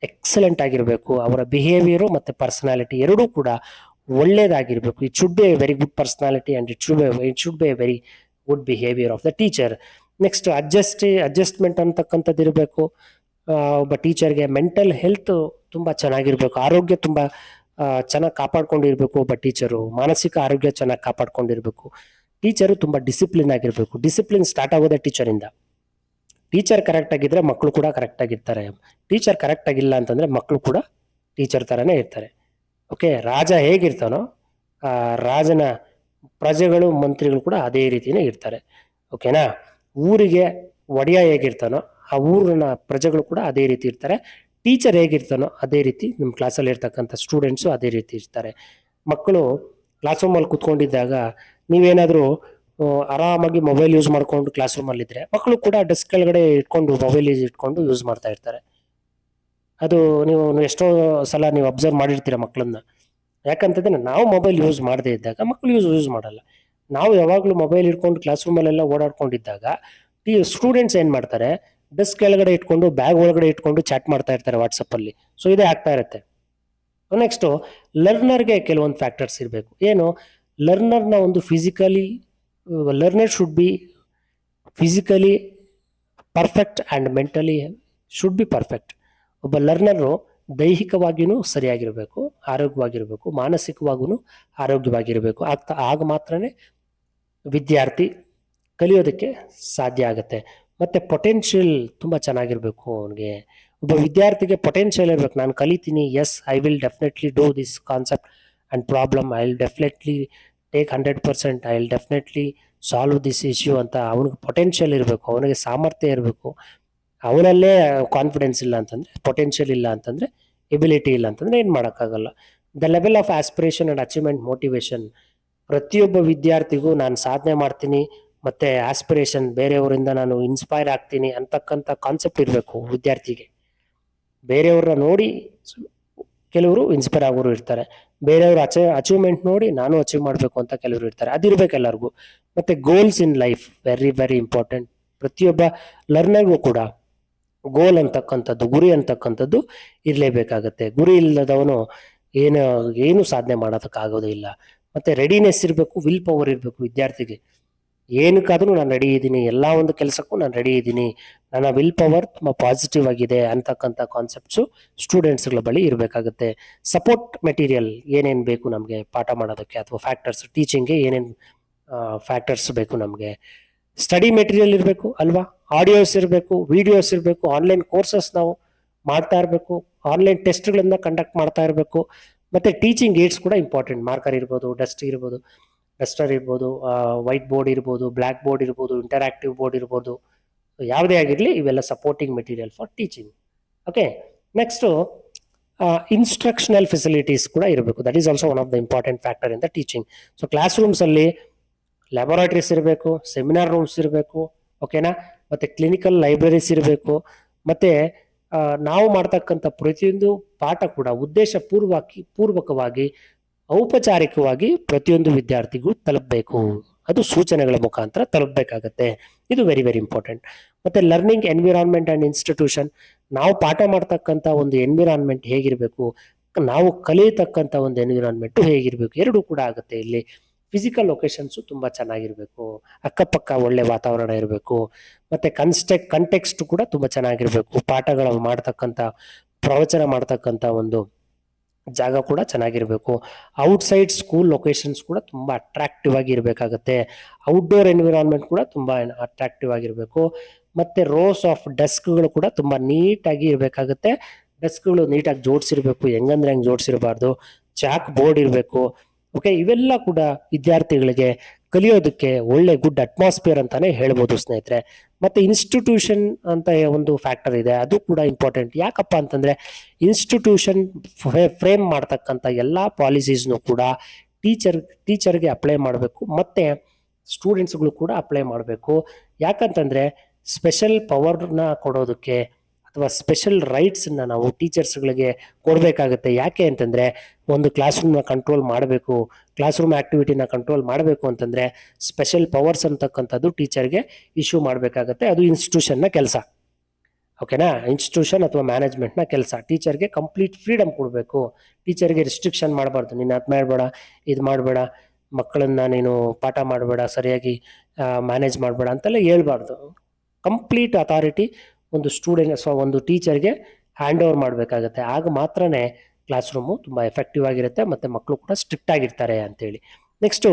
ಎಕ್ಸಲೆಂಟ್ ಆಗಿರಬೇಕು. ಅವರ ಬಿಹೇವಿಯರು ಮತ್ತು ಪರ್ಸನಾಲಿಟಿ ಎರಡೂ ಕೂಡ ಒಳ್ಳೇದಾಗಿರಬೇಕು. It should be a very good personality and it should be a very good behaviour of the teacher. Next adjustment ಅಂತಕ್ಕಂಥದ್ದು ಇರಬೇಕು. ಒಬ್ಬ ಟೀಚರ್ಗೆ ಮೆಂಟಲ್ ಹೆಲ್ತ್ ತುಂಬ ಚೆನ್ನಾಗಿರಬೇಕು, ಆರೋಗ್ಯ ತುಂಬ ಚೆನ್ನಾಗಿ ಕಾಪಾಡ್ಕೊಂಡಿರ್ಬೇಕು. ಒಬ್ಬ ಟೀಚರು ಮಾನಸಿಕ ಆರೋಗ್ಯ ಚೆನ್ನಾಗಿ ಕಾಪಾಡ್ಕೊಂಡಿರ್ಬೇಕು. ಟೀಚರು ತುಂಬ ಡಿಸಿಪ್ಲಿನ್ ಆಗಿರಬೇಕು. ಡಿಸಿಪ್ಲಿನ್ ಸ್ಟಾರ್ಟ್ ಆಗೋದೇ ಟೀಚರಿಂದ. ಟೀಚರ್ ಕರೆಕ್ಟ್ ಆಗಿದ್ರೆ ಮಕ್ಕಳು ಕೂಡ ಕರೆಕ್ಟ್ ಆಗಿರ್ತಾರೆ. ಟೀಚರ್ ಕರೆಕ್ಟ್ ಆಗಿಲ್ಲ ಅಂತಂದ್ರೆ ಮಕ್ಕಳು ಕೂಡ ಟೀಚರ್ ಥರನೇ ಇರ್ತಾರೆ. ಓಕೆ, ರಾಜ ಹೇಗಿರ್ತಾನೋ ರಾಜನ ಪ್ರಜೆಗಳು ಮಂತ್ರಿಗಳು ಕೂಡ ಅದೇ ರೀತಿನೇ ಇರ್ತಾರೆ. ಓಕೆನಾ. ಊರಿಗೆ ಒಡೆಯ ಹೇಗಿರ್ತಾನೋ ಆ ಊರಿನ ಪ್ರಜೆಗಳು ಕೂಡ ಅದೇ ರೀತಿ ಇರ್ತಾರೆ. ಟೀಚರ್ ಹೇಗಿರ್ತಾನೋ ಅದೇ ರೀತಿ ನಿಮ್ಮ ಕ್ಲಾಸಲ್ಲಿ ಇರ್ತಕ್ಕಂಥ ಸ್ಟೂಡೆಂಟ್ಸು ಅದೇ ರೀತಿ ಇರ್ತಾರೆ. ಮಕ್ಕಳು ಕ್ಲಾಸ್ ರೂಮಲ್ಲಿ ಕೂತ್ಕೊಂಡಿದ್ದಾಗ ನೀವೇನಾದರೂ ಆರಾಮಾಗಿ ಮೊಬೈಲ್ ಯೂಸ್ ಮಾಡ್ಕೊಂಡು ಕ್ಲಾಸ್ ರೂಮಲ್ಲಿ ಇದ್ರೆ ಮಕ್ಕಳು ಕೂಡ ಡೆಸ್ಕ್ ಕೆಳಗಡೆ ಇಟ್ಕೊಂಡು ಮೊಬೈಲ್ ಇಟ್ಕೊಂಡು ಯೂಸ್ ಮಾಡ್ತಾ ಇರ್ತಾರೆ. ಅದು ನೀವು ಎಷ್ಟೋ ಸಲ ನೀವು ಅಬ್ಸರ್ವ್ ಮಾಡಿರ್ತೀರ ಮಕ್ಕಳನ್ನ. ಯಾಕಂತಂದ್ರೆ ನಾವು ಮೊಬೈಲ್ ಯೂಸ್ ಮಾಡದೇ ಇದ್ದಾಗ ಮಕ್ಕಳು ಯೂಸ್ ಮಾಡಲ್ಲ. ನಾವು ಯಾವಾಗಲೂ ಮೊಬೈಲ್ ಇಟ್ಕೊಂಡು ಕ್ಲಾಸ್ ರೂಮಲ್ಲೆಲ್ಲ ಓಡಾಡ್ಕೊಂಡಿದ್ದಾಗ ಈ ಸ್ಟೂಡೆಂಟ್ಸ್ ಏನು ಮಾಡ್ತಾರೆ, ಡೆಸ್ಕ್ ಕೆಳಗಡೆ ಇಟ್ಕೊಂಡು ಬ್ಯಾಗ್ ಒಳಗಡೆ ಇಟ್ಕೊಂಡು ಚಾಟ್ ಮಾಡ್ತಾ ಇರ್ತಾರೆ ವಾಟ್ಸಪ್ಪಲ್ಲಿ. ಸೊ ಇದೇ ಆಗ್ತಾ ಇರುತ್ತೆ. ನೆಕ್ಸ್ಟು ಲರ್ನರ್ಗೆ ಕೆಲವೊಂದು ಫ್ಯಾಕ್ಟರ್ಸ್ ಇರಬೇಕು. ಏನು, ಲರ್ನರ್ನ ಒಂದು learner should be physically perfect and mentally should be perfect. ಒಬ್ಬ ಲರ್ನರು ದೈಹಿಕವಾಗಿಯೂ ಸರಿಯಾಗಿರಬೇಕು, ಆರೋಗ್ಯವಾಗಿರಬೇಕು, ಮಾನಸಿಕವಾಗೂ ಆರೋಗ್ಯವಾಗಿರಬೇಕು. ಆಗ ಮಾತ್ರನೇ ವಿದ್ಯಾರ್ಥಿ ಕಲಿಯೋದಕ್ಕೆ ಸಾಧ್ಯ ಆಗುತ್ತೆ. ಮತ್ತು ಪೊಟೆನ್ಷಿಯಲ್ ತುಂಬ ಚೆನ್ನಾಗಿರಬೇಕು ಅವನಿಗೆ. ಒಬ್ಬ ವಿದ್ಯಾರ್ಥಿಗೆ ಪೊಟೆನ್ಷಿಯಲ್ ಇರಬೇಕು. ನಾನು ಕಲಿತೀನಿ, yes I will definitely do this concept and problem, I will definitely take 100%, I will definitely solve this issue ಅಂತ ಅವನಿಗೆ ಪೊಟೆನ್ಷಿಯಲ್ ಇರಬೇಕು, ಅವನಿಗೆ ಸಾಮರ್ಥ್ಯ ಇರಬೇಕು. ಅವನಲ್ಲೇ ಕಾನ್ಫಿಡೆನ್ಸ್ ಇಲ್ಲ ಅಂತಂದರೆ, ಪೊಟೆನ್ಷಿಯಲ್ ಇಲ್ಲ ಅಂತಂದರೆ, ಎಬಿಲಿಟಿ ಇಲ್ಲ ಅಂತಂದರೆ ಏನು ಮಾಡೋಕ್ಕಾಗಲ್ಲ. The level of aspiration and achievement motivation. ಪ್ರತಿಯೊಬ್ಬ ವಿದ್ಯಾರ್ಥಿಗೂ ನಾನು ಸಾಧನೆ ಮಾಡ್ತೀನಿ ಮತ್ತು ಆಸ್ಪಿರೇಷನ್, ಬೇರೆಯವರಿಂದ ನಾನು ಇನ್ಸ್ಪೈರ್ ಆಗ್ತೀನಿ ಅಂತಕ್ಕಂಥ ಕಾನ್ಸೆಪ್ಟ್ ಇರಬೇಕು ವಿದ್ಯಾರ್ಥಿಗೆ. ಬೇರೆಯವ್ರನ್ನ ನೋಡಿ ಕೆಲವರು ಇನ್ಸ್ಪೈರ್ ಆಗೋರು ಇರ್ತಾರೆ, ಬೇರೆಯವರು ಅಚೀವ್ಮೆಂಟ್ ನೋಡಿ ನಾನು ಅಚೀವ್ ಮಾಡಬೇಕು ಅಂತ ಕೆಲವರು ಇರ್ತಾರೆ. ಅದಿರ್ಬೇಕು ಎಲ್ಲರಿಗೂ. ಮತ್ತು goals in life very very important. ಪ್ರತಿಯೊಬ್ಬ ಲರ್ನರ್ಗೂ ಕೂಡ ಗೋಲ್ ಅಂತಕ್ಕಂಥದ್ದು, ಗುರಿ ಅಂತಕ್ಕಂಥದ್ದು ಇರಲೇಬೇಕಾಗತ್ತೆ. ಗುರಿ ಇಲ್ಲದವನು ಏನು ಸಾಧನೆ ಮಾಡೋದಕ್ಕಾಗೋದೇ ಇಲ್ಲ. ಮತ್ತು ರೆಡಿನೆಸ್ ಇರಬೇಕು, ವಿಲ್ ಪವರ್ ಇರಬೇಕು ವಿದ್ಯಾರ್ಥಿಗೆ. ಏನಕ್ಕಾದ್ರೂ ನಾನು ರೆಡಿ ಇದ್ದೀನಿ, ಎಲ್ಲ ಒಂದು ಕೆಲಸಕ್ಕೂ ನಾನು ರೆಡಿ ಇದ್ದೀನಿ, ನನ್ನ ವಿಲ್ ಪವರ್ ತುಂಬ ಪಾಸಿಟಿವ್ ಆಗಿದೆ ಅಂತಕ್ಕಂಥ ಕಾನ್ಸೆಪ್ಟ್ಸು ಸ್ಟೂಡೆಂಟ್ಸ್ಗಳ ಬಳಿ ಇರಬೇಕಾಗುತ್ತೆ. ಸಪೋರ್ಟ್ ಮೆಟೀರಿಯಲ್ ಏನೇನು ಬೇಕು ನಮಗೆ ಪಾಠ ಮಾಡೋದಕ್ಕೆ, ಅಥವಾ ಫ್ಯಾಕ್ಟರ್ಸ್ ಟೀಚಿಂಗ್ಗೆ ಏನೇನು ಫ್ಯಾಕ್ಟರ್ಸ್ ಬೇಕು ನಮಗೆ. ಸ್ಟಡಿ ಮೆಟೀರಿಯಲ್ ಇರಬೇಕು ಅಲ್ವಾ, ಆಡಿಯೋಸ್ ಇರಬೇಕು, ವಿಡಿಯೋಸ್ ಇರಬೇಕು, ಆನ್ಲೈನ್ ಕೋರ್ಸಸ್ ನಾವು ಮಾಡ್ತಾ ಇರಬೇಕು, ಆನ್ಲೈನ್ ಟೆಸ್ಟ್ಗಳನ್ನು ಕಂಡಕ್ಟ್ ಮಾಡ್ತಾ ಇರಬೇಕು. ಮತ್ತು ಟೀಚಿಂಗ್ ಏಡ್ಸ್ ಕೂಡ ಇಂಪಾರ್ಟೆಂಟ್. ಮಾರ್ಕರ್ ಇರ್ಬೋದು, ಡಸ್ಟರ್ ಇರ್ಬೋದು, ವೈಟ್ ಬೋರ್ಡ್ ಇರ್ಬೋದು, ಬ್ಲ್ಯಾಕ್ ಬೋರ್ಡ್ ಇರ್ಬೋದು, ಇಂಟರಾಕ್ಟಿವ್ ಬೋರ್ಡ್ ಇರ್ಬೋದು, ಯಾವುದೇ ಆಗಿರಲಿ ಇವೆಲ್ಲ supporting material for teaching. Okay, next instructional facilities ಕೂಡ ಇರಬೇಕು. That is also one of the important factor in the teaching. So class ರೂಮ್ಸಲ್ಲಿ ಲ್ಯಾಬೊರೇಟರೀಸ್ ಇರಬೇಕು, ಸೆಮಿನಾರ್ ರೂಮ್ಸ್ ಇರಬೇಕು, ಓಕೆನಾ, ಮತ್ತು ಕ್ಲಿನಿಕಲ್ ಲೈಬ್ರರೀಸ್ ಇರಬೇಕು. ಮತ್ತು ನಾವು ಮಾಡ್ತಕ್ಕಂಥ ಪ್ರತಿಯೊಂದು ಪಾಠ ಕೂಡ ಪೂರ್ವಕವಾಗಿ ಔಪಚಾರಿಕವಾಗಿ ಪ್ರತಿಯೊಂದು ವಿದ್ಯಾರ್ಥಿಗೂ ತಲುಪಬೇಕು. ಅದು ಸೂಚನೆಗಳ ಮುಖಾಂತರ ತಲುಪಬೇಕಾಗತ್ತೆ. ಇದು ವೆರಿ ವೆರಿ ಇಂಪಾರ್ಟೆಂಟ್. ಮತ್ತು ಲರ್ನಿಂಗ್ ಎನ್ವಿರಾನ್ಮೆಂಟ್ ಆ್ಯಂಡ್ ಇನ್ಸ್ಟಿಟ್ಯೂಷನ್. ನಾವು ಪಾಠ ಮಾಡ್ತಕ್ಕಂಥ ಒಂದು ಎನ್ವಿರಾನ್ಮೆಂಟ್ ಹೇಗಿರಬೇಕು, ನಾವು ಕಲಿಯತಕ್ಕಂಥ ಒಂದು ಎನ್ವಿರಾನ್ಮೆಂಟು ಹೇಗಿರಬೇಕು, ಎರಡೂ ಕೂಡ ಆಗುತ್ತೆ ಇಲ್ಲಿ. ಫಿಸಿಕಲ್ ಲೊಕೇಶನ್ಸು ತುಂಬ ಚೆನ್ನಾಗಿರಬೇಕು, ಅಕ್ಕಪಕ್ಕ ಒಳ್ಳೆ ವಾತಾವರಣ ಇರಬೇಕು. ಮತ್ತು ಕಂಟೆಕ್ಸ್ಟ್ ಕೂಡ ತುಂಬ ಚೆನ್ನಾಗಿರಬೇಕು. ಪಾಠಗಳ ಮಾಡ್ತಕ್ಕಂಥ ಪ್ರವಚನ ಮಾಡ್ತಕ್ಕಂಥ ಒಂದು ಜಾಗ ಕೂಡ ಚೆನ್ನಾಗಿರಬೇಕು. ಔಟ್ಸೈಡ್ ಸ್ಕೂಲ್ ಲೊಕೇಶನ್ಸ್ ಕೂಡ ತುಂಬ ಅಟ್ರಾಕ್ಟಿವ್ ಆಗಿ ಇರಬೇಕಾಗತ್ತೆ. ಔಟ್ಡೋರ್ ಎನ್ವಿರಾನ್ಮೆಂಟ್ ಕೂಡ ತುಂಬ ಅಟ್ರಾಕ್ಟಿವ್ ಆಗಿರಬೇಕು. ಮತ್ತು ರೋಸ್ ಆಫ್ ಡೆಸ್ಕ್ಗಳು ಕೂಡ ತುಂಬ ನೀಟಾಗಿ ಇರಬೇಕಾಗುತ್ತೆ. ಡೆಸ್ಕ್ಗಳು ನೀಟಾಗಿ ಜೋಡಿಸಿರಬೇಕು, ಹೆಂಗಂದ್ರೆ ಹಂಗೆ ಜೋಡಿಸಿರಬಾರ್ದು. ಚಾಕ್ ಬೋರ್ಡ್ ಇರಬೇಕು. ಓಕೆ, ಇವೆಲ್ಲ ಕೂಡ ವಿದ್ಯಾರ್ಥಿಗಳಿಗೆ ಕಲಿಯೋದಕ್ಕೆ ಒಳ್ಳೆ ಗುಡ್ ಅಟ್ಮಾಸ್ಫಿಯರ್ ಅಂತಾನೆ ಹೇಳ್ಬೋದು ಸ್ನೇಹಿತರೆ. ಮತ್ತು ಇನ್ಸ್ಟಿಟ್ಯೂಷನ್ ಅಂತ ಒಂದು ಫ್ಯಾಕ್ಟರ್ ಇದೆ, ಅದು ಕೂಡ ಇಂಪಾರ್ಟೆಂಟ್. ಯಾಕಪ್ಪ ಅಂತಂದರೆ ಇನ್ಸ್ಟಿಟ್ಯೂಷನ್ ಫ್ರೇಮ್ ಮಾಡ್ತಕ್ಕಂಥ ಎಲ್ಲ ಪಾಲಿಸೀಸ್ನು ಕೂಡ ಟೀಚರ್ಗೆ ಅಪ್ಲೈ ಮಾಡಬೇಕು, ಮತ್ತು ಸ್ಟೂಡೆಂಟ್ಸ್ಗಳು ಕೂಡ ಅಪ್ಲೈ ಮಾಡಬೇಕು. ಯಾಕಂತಂದರೆ ಸ್ಪೆಷಲ್ ಪವರ್ನ ಕೊಡೋದಕ್ಕೆ ಅಥವಾ ಸ್ಪೆಷಲ್ ರೈಟ್ಸನ್ನು ನಾವು ಟೀಚರ್ಸ್ಗಳಿಗೆ ಕೊಡಬೇಕಾಗುತ್ತೆ. ಯಾಕೆ ಅಂತಂದರೆ ಒಂದು ಕ್ಲಾಸ್ ರೂಮ್ನ ಕಂಟ್ರೋಲ್ ಮಾಡಬೇಕು, ಕ್ಲಾಸ್ ರೂಮ್ ಆ್ಯಕ್ಟಿವಿಟಿನ ಕಂಟ್ರೋಲ್ ಮಾಡಬೇಕು ಅಂತಂದರೆ ಸ್ಪೆಷಲ್ ಪವರ್ಸ್ ಅಂತಕ್ಕಂಥದ್ದು ಟೀಚರ್ಗೆ ಇಶ್ಯೂ ಮಾಡಬೇಕಾಗತ್ತೆ. ಅದು ಇನ್ಸ್ಟಿಟ್ಯೂಷನ್ನ ಕೆಲಸ. ಓಕೆನಾ? ಇನ್ಸ್ಟಿಟ್ಯೂಷನ್ ಅಥವಾ ಮ್ಯಾನೇಜ್ಮೆಂಟ್ನ ಕೆಲಸ. ಟೀಚರ್ಗೆ ಕಂಪ್ಲೀಟ್ ಫ್ರೀಡಮ್ ಕೊಡಬೇಕು. ಟೀಚರ್ಗೆ ರಿಸ್ಟ್ರಿಕ್ಷನ್ ಮಾಡಬಾರ್ದು. ನೀನು ಅದು ಮಾಡಬೇಡ, ಇದು ಮಾಡಬೇಡ, ಮಕ್ಕಳನ್ನು ನೀನು ಪಾಠ ಮಾಡಬೇಡ, ಸರಿಯಾಗಿ ಮ್ಯಾನೇಜ್ ಮಾಡಬೇಡ ಅಂತೆಲ್ಲ ಹೇಳ್ಬಾರ್ದು. ಕಂಪ್ಲೀಟ್ ಅಥಾರಿಟಿ ಒಂದು ಟೀಚರ್ಗೆ ಹ್ಯಾಂಡ್ ಓವರ್ ಮಾಡಬೇಕಾಗತ್ತೆ. ಆಗ ಮಾತ್ರನೇ ಕ್ಲಾಸ್ ರೂಮು ತುಂಬ ಎಫೆಕ್ಟಿವ್ ಆಗಿರುತ್ತೆ ಮತ್ತು ಮಕ್ಕಳು ಕೂಡ ಸ್ಟ್ರಿಕ್ಟ್ ಆಗಿರ್ತಾರೆ ಅಂತೇಳಿ. Next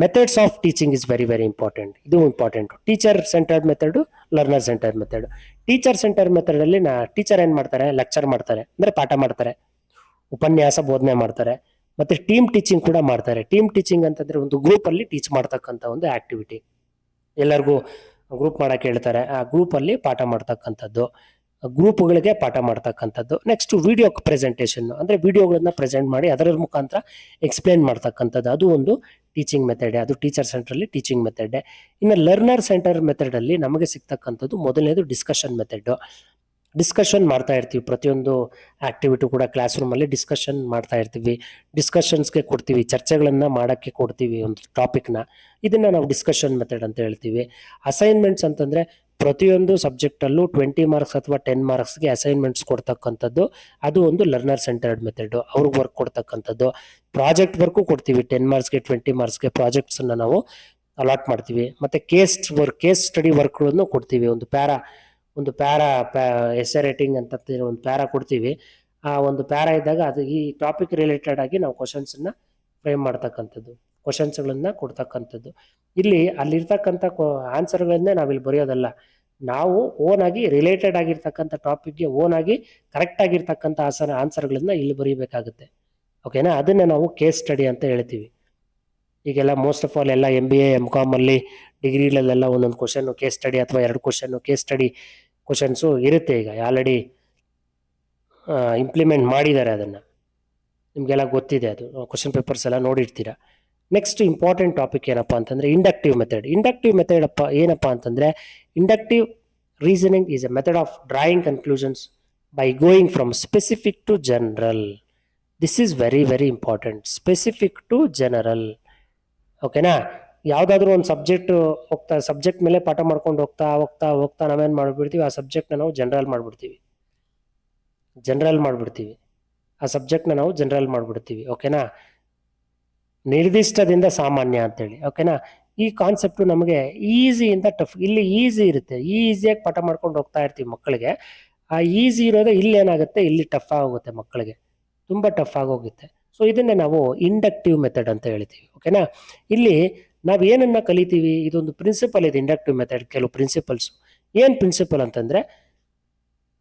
methods of teaching is very very important. ಇದು important. Teacher centred method, learner centred method. Teacher centre ಮೆಥಡಲ್ಲಿ ಟೀಚರ್ ಏನು ಮಾಡ್ತಾರೆ? ಲೆಕ್ಚರ್ ಮಾಡ್ತಾರೆ, ಅಂದರೆ ಪಾಠ ಮಾಡ್ತಾರೆ, ಉಪನ್ಯಾಸ ಬೋಧನೆ ಮಾಡ್ತಾರೆ, ಮತ್ತು ಟೀಮ್ ಟೀಚಿಂಗ್ ಕೂಡ ಮಾಡ್ತಾರೆ. ಟೀಮ್ ಟೀಚಿಂಗ್ ಅಂತಂದರೆ ಒಂದು ಗ್ರೂಪಲ್ಲಿ ಟೀಚ್ ಮಾಡ್ತಕ್ಕಂಥ ಒಂದು ಆ್ಯಕ್ಟಿವಿಟಿ. ಎಲ್ಲರಿಗೂ ಗ್ರೂಪ್ ಮಾಡೋಕ್ಕೆ ಹೇಳ್ತಾರೆ, ಆ ಗ್ರೂಪಲ್ಲಿ ಪಾಠ ಮಾಡ್ತಕ್ಕಂಥದ್ದು, ಗ್ರೂಪ್ಗಳಿಗೆ ಪಾಠ ಮಾಡ್ತಕ್ಕಂಥದ್ದು. ನೆಕ್ಸ್ಟ್ ವಿಡಿಯೋ ಪ್ರೆಸೆಂಟೇಷನ್, ಅಂದರೆ ವಿಡಿಯೋಗಳನ್ನ ಪ್ರೆಸೆಂಟ್ ಮಾಡಿ ಅದರ ಮುಖಾಂತರ ಎಕ್ಸ್ಪ್ಲೇನ್ ಮಾಡ್ತಕ್ಕಂಥದ್ದು. ಅದು ಒಂದು ಟೀಚಿಂಗ್ ಮೆಥಡ್. ಅದು ಟೀಚರ್ ಸೆಂಟ್ರಲ್ಲಿ ಟೀಚಿಂಗ್ ಮೆಥಡ್. ಇನ್ನು ಲರ್ನರ್ ಸೆಂಟರ್ ಮೆಥಡಲ್ಲಿ ನಮಗೆ ಸಿಗ್ತಕ್ಕಂಥದ್ದು ಮೊದಲನೇದು ಡಿಸ್ಕಷನ್ ಮೆಥಡ್. ಡಿಸ್ಕಷನ್ ಮಾಡ್ತಾ ಇರ್ತೀವಿ. ಪ್ರತಿಯೊಂದು ಆ್ಯಕ್ಟಿವಿಟಿ ಕೂಡ ಕ್ಲಾಸ್ ರೂಮಲ್ಲಿ ಡಿಸ್ಕಷನ್ ಮಾಡ್ತಾ ಇರ್ತೀವಿ. ಡಿಸ್ಕಷನ್ಸ್ಗೆ ಕೊಡ್ತೀವಿ, ಚರ್ಚೆಗಳನ್ನು ಮಾಡೋಕ್ಕೆ ಕೊಡ್ತೀವಿ ಒಂದು ಟಾಪಿಕ್ನ. ಇದನ್ನು ನಾವು ಡಿಸ್ಕಷನ್ ಮೆಥಡ್ ಅಂತ ಹೇಳ್ತೀವಿ. ಅಸೈನ್ಮೆಂಟ್ಸ್ ಅಂತಂದರೆ ಪ್ರತಿಯೊಂದು ಸಬ್ಜೆಕ್ಟಲ್ಲೂ 20 ಮಾರ್ಕ್ಸ್ ಅಥವಾ 10 ಮಾರ್ಕ್ಸ್ಗೆ ಅಸೈನ್ಮೆಂಟ್ಸ್ ಕೊಡ್ತಕ್ಕಂಥದ್ದು. ಅದು ಒಂದು ಲರ್ನರ್ ಸೆಂಟರ್ಡ್ ಮೆಥಡ್. ಅವ್ರಿಗೆ ವರ್ಕ್ ಕೊಡ್ತಕ್ಕಂಥದ್ದು. ಪ್ರಾಜೆಕ್ಟ್ ವರ್ಕು ಕೊಡ್ತೀವಿ. 10 ಮಾರ್ಕ್ಸ್ಗೆ 20 ಮಾರ್ಕ್ಸ್ಗೆ ಪ್ರಾಜೆಕ್ಟ್ಸನ್ನು ನಾವು ಅಲಾಟ್ ಮಾಡ್ತೀವಿ. ಮತ್ತು ಕೇಸ್ ಸ್ಟಡಿ ವರ್ಕ್ಗಳನ್ನು ಕೊಡ್ತೀವಿ. ಒಂದು ಪ್ಯಾರಾ ಎಸ್ಸೆ ರೈಟಿಂಗ್ ಅಂತ ಒಂದು ಪ್ಯಾರಾ ಕೊಡ್ತೀವಿ. ಆ ಒಂದು ಪ್ಯಾರಾ ಇದ್ದಾಗ ಅದು ಈ ಟಾಪಿಕ್ ರಿಲೇಟೆಡ್ ಆಗಿ ನಾವು ಕ್ವಶನ್ಸನ್ನು ಫ್ರೇಮ್ ಮಾಡ್ತಕ್ಕಂಥದ್ದು, ಕ್ವಶನ್ಸ್ಗಳನ್ನು ಕೊಡ್ತಕ್ಕಂಥದ್ದು. ಅಲ್ಲಿರ್ತಕ್ಕಂಥ ಆನ್ಸರ್ಗಳನ್ನೇ ನಾವಿಲ್ಲಿ ಬರೆಯೋದಲ್ಲ, ನಾವು ಓನಾಗಿ ರಿಲೇಟೆಡ್ ಆಗಿರ್ತಕ್ಕಂಥ ಟಾಪಿಕ್ಗೆ ಓನಾಗಿ ಕರೆಕ್ಟ್ ಆಗಿರ್ತಕ್ಕಂಥ ಆನ್ಸರ್ಗಳನ್ನ ಇಲ್ಲಿ ಬರೀಬೇಕಾಗುತ್ತೆ. ಓಕೆನಾ? ಅದನ್ನು ನಾವು ಕೇಸ್ ಸ್ಟಡಿ ಅಂತ ಹೇಳ್ತೀವಿ. ಈಗೆಲ್ಲ ಮೋಸ್ಟ್ ಆಫ್ ಆಲ್ ಎಲ್ಲ MBA MCOM ಅಲ್ಲಿ ಡಿಗ್ರಿಗಳಲ್ಲೆಲ್ಲ ಒಂದೊಂದು ಕ್ವಶನ್ನು ಕೇಸ್ ಸ್ಟಡಿ ಅಥವಾ 2 ಕ್ವಶನ್ನು ಕೇಸ್ ಸ್ಟಡಿ ಕ್ವಶನ್ಸು ಇರುತ್ತೆ. ಈಗ ಆಲ್ರೆಡಿ ಇಂಪ್ಲಿಮೆಂಟ್ ಮಾಡಿದ್ದಾರೆ. ಅದನ್ನು ನಿಮಗೆಲ್ಲ ಗೊತ್ತಿದೆ, ಅದು ಕ್ವಶನ್ ಪೇಪರ್ಸ್ ಎಲ್ಲ ನೋಡಿರ್ತೀರ. ನೆಕ್ಸ್ಟ್ ಇಂಪಾರ್ಟೆಂಟ್ ಟಾಪಿಕ್ ಏನಪ್ಪ ಅಂತಂದರೆ ಇಂಡಕ್ಟಿವ್ ಮೆಥಡ್. ಇಂಡಕ್ಟಿವ್ ಮೆಥಡ್ ಏನಪ್ಪ ಅಂತಂದರೆ inductive reasoning is a method of drawing conclusions by going from specific to general. This is very very important. Specific to general. ಓಕೆನಾ? ಯಾವುದಾದ್ರೂ ಒಂದು subject ಮೇಲೆ ಪಾಠ ಮಾಡ್ಕೊಂಡು ಹೋಗ್ತಾ ನಾವೇನು ಮಾಡಿಬಿಡ್ತೀವಿ, ಆ ಸಬ್ಜೆಕ್ಟ್ನ ನಾವು ಜನರಲ್ ಮಾಡಿಬಿಡ್ತೀವಿ. ಆ ಸಬ್ಜೆಕ್ಟ್ನ ನಾವು ಜನರಲ್ ಮಾಡಿಬಿಡ್ತೀವಿ. ಓಕೆನಾ? ನಿರ್ದಿಷ್ಟದಿಂದ ಸಾಮಾನ್ಯ ಅಂತೇಳಿ. ಓಕೆನಾ? ಈ ಕಾನ್ಸೆಪ್ಟು ನಮಗೆ ಈಸಿಯಿಂದ ಟಫ್. ಇಲ್ಲಿ ಈಸಿ ಇರುತ್ತೆ, ಈಸಿಯಾಗಿ ಪಾಠ ಮಾಡ್ಕೊಂಡು ಹೋಗ್ತಾ ಇರ್ತೀವಿ ಮಕ್ಕಳಿಗೆ. ಆ ಈಸಿ ಇರೋದೇ ಇಲ್ಲೇನಾಗುತ್ತೆ, ಇಲ್ಲಿ ಟಫ್ ಆಗೋಗುತ್ತೆ ಮಕ್ಕಳಿಗೆ, ತುಂಬ ಟಫ್ ಆಗೋಗುತ್ತೆ. ಸೊ ಇದನ್ನೇ ನಾವು ಇಂಡಕ್ಟಿವ್ ಮೆಥಡ್ ಅಂತ ಹೇಳ್ತೀವಿ. ಓಕೆನಾ? ಇಲ್ಲಿ ನಾವು ಏನನ್ನ ಕಲಿತೀವಿ, ಇದೊಂದು ಪ್ರಿನ್ಸಿಪಲ್ ಇದೆ ಇಂಡಕ್ಟಿವ್ ಮೆಥಡ್. ಕೆಲವು ಪ್ರಿನ್ಸಿಪಲ್ಸು. ಏನು ಪ್ರಿನ್ಸಿಪಲ್ ಅಂತಂದರೆ,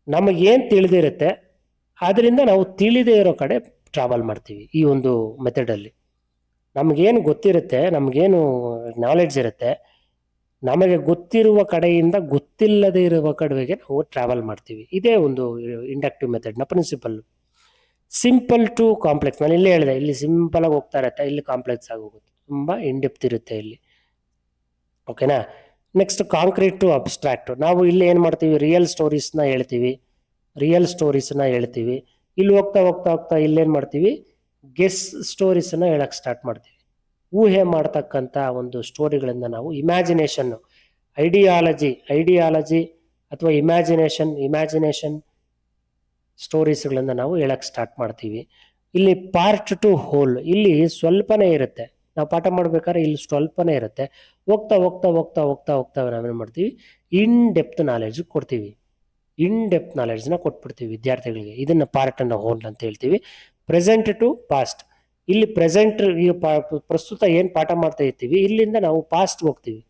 ನಮಗೇನು ತಿಳಿದಿರುತ್ತೆ ಅದರಿಂದ ನಾವು ತಿಳಿದೇ ಇರೋ ಕಡೆ ಟ್ರಾವೆಲ್ ಮಾಡ್ತೀವಿ. ಈ ಒಂದು ಮೆಥಡಲ್ಲಿ ನಮಗೇನು ಗೊತ್ತಿರುತ್ತೆ, ನಮಗೇನು ನಾಲೆಡ್ಜ್ ಇರುತ್ತೆ, ನಮಗೆ ಗೊತ್ತಿರುವ ಕಡೆಯಿಂದ ಗೊತ್ತಿಲ್ಲದೆ ಇರುವ ಕಡೆಗೆ ನಾವು ಟ್ರಾವೆಲ್ ಮಾಡ್ತೀವಿ. ಇದೇ ಒಂದು ಇಂಡಕ್ಟಿವ್ ಮೆಥಡ್ನ ಪ್ರಿನ್ಸಿಪಲ್. Simple to complex. ನಾನು ಇಲ್ಲೇ ಹೇಳಿದೆ, ಇಲ್ಲಿ ಸಿಂಪಲಾಗಿ ಹೋಗ್ತಾ ಇರುತ್ತೆ, ಇಲ್ಲಿ ಕಾಂಪ್ಲೆಕ್ಸ್ ಆಗಿ ಹೋಗುತ್ತೆ, ತುಂಬ ಇನ್ಡೆಪ್ತ್ ಇರುತ್ತೆ ಇಲ್ಲಿ. ಓಕೆನಾ? Next concrete to abstract. ನಾವು ಇಲ್ಲಿ ಏನು ಮಾಡ್ತೀವಿ, ರಿಯಲ್ ಸ್ಟೋರೀಸ್ನ ಹೇಳ್ತೀವಿ. ಇಲ್ಲಿ ಹೋಗ್ತಾ ಇಲ್ಲೇನು ಮಾಡ್ತೀವಿ, ಗೆಸ್ ಸ್ಟೋರೀಸನ್ನು ಹೇಳಕ್ಕೆ ಸ್ಟಾರ್ಟ್ ಮಾಡ್ತೀವಿ. ಊಹೆ ಮಾಡ್ತಕ್ಕಂಥ ಒಂದು ಸ್ಟೋರಿಗಳಿಂದ ನಾವು ಐಡಿಯಾಲಜಿ ಅಥವಾ ಇಮ್ಯಾಜಿನೇಷನ್ ಸ್ಟೋರೀಸ್ಗಳನ್ನು ನಾವು ಹೇಳಕ್ಕೆ ಸ್ಟಾರ್ಟ್ ಮಾಡ್ತೀವಿ. ಇಲ್ಲಿ ಪಾರ್ಟ್ ಟು ಹೋಲ್. ಇಲ್ಲಿ ಸ್ವಲ್ಪನೇ ಇರುತ್ತೆ, ನಾವು ಪಾಠ ಮಾಡ್ಬೇಕಾದ್ರೆ ಇಲ್ಲಿ ಸ್ವಲ್ಪನೇ ಇರುತ್ತೆ. ಹೋಗ್ತಾ ನಾವೇನು ಮಾಡ್ತೀವಿ, ಇನ್ ಡೆಪ್ತ್ ನಾಲೆಡ್ಜ್ ಕೊಡ್ತೀವಿ. ಕೊಟ್ಬಿಡ್ತೀವಿ ವಿದ್ಯಾರ್ಥಿಗಳಿಗೆ. ಇದನ್ನು ಪಾರ್ಟ್ ಅಂಡ್ ಹೋಲ್ ಅಂತ ಹೇಳ್ತೀವಿ. Present to past. ಇಲ್ಲಿ ಪ್ರೆಸೆಂಟ್, ಈಗ ಪ್ರಸ್ತುತ ಏನು ಪಾಠ ಮಾಡ್ತಾ ಇರ್ತೀವಿ, ಇಲ್ಲಿಂದ ನಾವು ಪಾಸ್ಟ್ಗೆ ಹೋಗ್ತೀವಿ.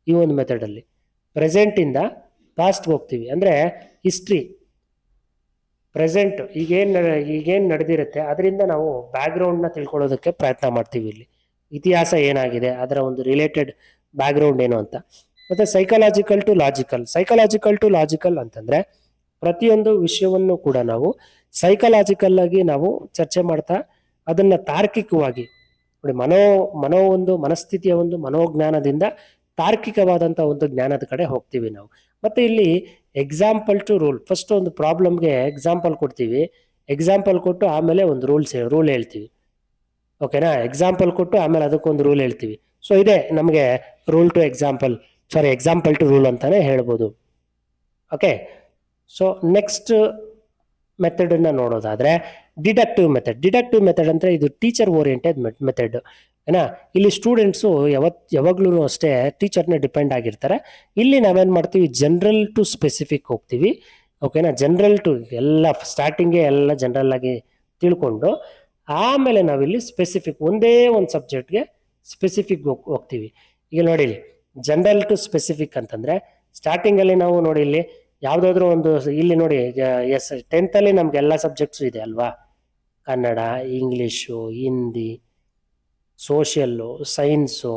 ಈ ಒಂದು ಮೆಥಡಲ್ಲಿ ಪ್ರೆಸೆಂಟಿಂದ ಪಾಸ್ಟ್ಗೆ ಹೋಗ್ತೀವಿ. ಅಂದರೆ ಹಿಸ್ಟ್ರಿ, ಪ್ರೆಸೆಂಟ್ ಈಗೇನು ನಡೆದಿರುತ್ತೆ ಅದರಿಂದ ನಾವು ಬ್ಯಾಕ್ಗ್ರೌಂಡ್ನ ತಿಳ್ಕೊಳ್ಳೋದಕ್ಕೆ ಪ್ರಯತ್ನ ಮಾಡ್ತೀವಿ. ಇಲ್ಲಿ ಇತಿಹಾಸ ಏನಾಗಿದೆ, ಅದರ ಒಂದು ರಿಲೇಟೆಡ್ ಬ್ಯಾಕ್ಗ್ರೌಂಡ್ ಏನು ಅಂತ. ಮತ್ತು ಸೈಕಾಲಜಿಕಲ್ ಟು ಲಾಜಿಕಲ್ ಅಂತಂದರೆ ಪ್ರತಿಯೊಂದು ವಿಷಯವನ್ನು ಕೂಡ ನಾವು ಸೈಕಲಾಜಿಕಲ್ ಆಗಿ ನಾವು ಚರ್ಚೆ ಮಾಡ್ತಾ ಅದನ್ನು ತಾರ್ಕಿಕವಾಗಿ ನೋಡಿ, ಮನಸ್ಥಿತಿಯ ಒಂದು ಮನೋಜ್ಞಾನದಿಂದ ತಾರ್ಕಿಕವಾದಂಥ ಒಂದು ಜ್ಞಾನದ ಕಡೆ ಹೋಗ್ತೀವಿ ನಾವು. ಮತ್ತು ಇಲ್ಲಿ ಎಕ್ಸಾಂಪಲ್ ಟು ರೂಲ್. ಫಸ್ಟ್ ಒಂದು ಪ್ರಾಬ್ಲಮ್ಗೆ ಎಕ್ಸಾಂಪಲ್ ಕೊಡ್ತೀವಿ, ಎಕ್ಸಾಂಪಲ್ ಕೊಟ್ಟು ಆಮೇಲೆ ಒಂದು ರೂಲ್ ಹೇಳ್ತೀವಿ. ಓಕೆನಾ? ಎಕ್ಸಾಂಪಲ್ ಕೊಟ್ಟು ಆಮೇಲೆ ಅದಕ್ಕೊಂದು ರೂಲ್ ಹೇಳ್ತೀವಿ. ಸೊ ಇದೆ ನಮಗೆ ಎಕ್ಸಾಂಪಲ್ ಟು ರೂಲ್ ಅಂತಾನೆ ಹೇಳ್ಬೋದು. ಓಕೆ, ಸೊ ನೆಕ್ಸ್ಟ್ ಮೆಥಡ್ ಅನ್ನ ನೋಡೋದಾದ್ರೆ ಡಿಡಕ್ಟಿವ್ ಮೆಥಡ್ ಅಂದ್ರೆ ಇದು ಟೀಚರ್ ಓರಿಯೆಂಟೆಡ್ ಮೆಥಡ್ ಏನಾ. ಇಲ್ಲಿ ಸ್ಟೂಡೆಂಟ್ಸು ಯಾವಾಗ್ಲೂ ಅಷ್ಟೇ ಟೀಚರ್ನ ಡಿಪೆಂಡ್ ಆಗಿರ್ತಾರೆ. ಇಲ್ಲಿ ನಾವೇನ್ ಮಾಡ್ತೀವಿ, ಜನರಲ್ ಟು ಸ್ಪೆಸಿಫಿಕ್ ಹೋಗ್ತೀವಿ. ಓಕೆನಾ? ಜನರಲ್ ಟು ಎಲ್ಲ ಸ್ಟಾರ್ಟಿಂಗೇ ಎಲ್ಲ ಜನರಲ್ ಆಗಿ ತಿಳ್ಕೊಂಡು ಆಮೇಲೆ ನಾವಿಲ್ಲಿ ಸ್ಪೆಸಿಫಿಕ್ ಒಂದೇ ಒಂದು ಸಬ್ಜೆಕ್ಟ್ಗೆ ಸ್ಪೆಸಿಫಿಕ್ ಹೋಗ್ತೀವಿ. ಈಗ ನೋಡಿ ಇಲ್ಲಿ ಜನರಲ್ ಟು ಸ್ಪೆಸಿಫಿಕ್ ಅಂತಂದ್ರೆ ಸ್ಟಾರ್ಟಿಂಗ್ ಅಲ್ಲಿ ನಾವು ನೋಡಿ ಇಲ್ಲಿ ಯಾವ್ದಾದ್ರು ಒಂದು ಇಲ್ಲಿ ನೋಡಿ 10th ಅಲ್ಲಿ ನಮ್ಗೆ ಎಲ್ಲ ಸಬ್ಜೆಕ್ಟ್ಸ್ ಇದೆ ಅಲ್ವಾ, Kannada, English, Hindi, social, science,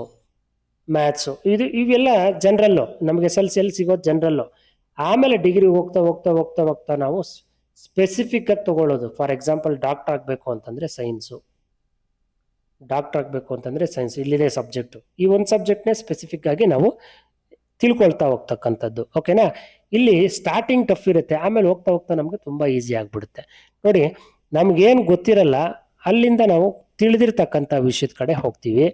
maths, ಇವೆಲ್ಲ ಜನರಲ್ಲು ನಮಗೆ ಎಲ್ ಸಿಗೋದು ಜನರಲ್ಲು. ಆಮೇಲೆ ಡಿಗ್ರಿ ಹೋಗ್ತಾ ಹೋಗ್ತಾ ಹೋಗ್ತಾ ಹೋಗ್ತಾ ನಾವು ಸ್ಪೆಸಿಫಿಕ್ ಆಗಿ ತಗೊಳ್ಳೋದು. ಫಾರ್ ಎಕ್ಸಾಂಪಲ್ ಡಾಕ್ಟರ್ ಆಗಬೇಕು ಅಂತಂದ್ರೆ ಸೈನ್ಸು, ಇಲ್ಲಿದೆ ಸಬ್ಜೆಕ್ಟು. ಈ ಒಂದು ಸಬ್ಜೆಕ್ಟ್ನೇ ಸ್ಪೆಸಿಫಿಕ್ ಆಗಿ ನಾವು ತಿಳ್ಕೊಳ್ತಾ ಹೋಗ್ತಕ್ಕಂಥದ್ದು. ಓಕೆನಾ? ಇಲ್ಲಿ ಸ್ಟಾರ್ಟಿಂಗ್ ಟಫ್ ಇರುತ್ತೆ, ಆಮೇಲೆ ಹೋಗ್ತಾ ಹೋಗ್ತಾ ನಮ್ಗೆ ತುಂಬಾ ಈಸಿ ಆಗ್ಬಿಡುತ್ತೆ. ನೋಡಿ, ನಮ್ಗೇನು ಗೊತ್ತಿರಲ್ಲ ಅಲ್ಲಿಂದ ನಾವು ತಿಳಿದಿರ್ತಕ್ಕಂಥ ವಿಷಯದ ಕಡೆ ಹೋಗ್ತೀವಿ,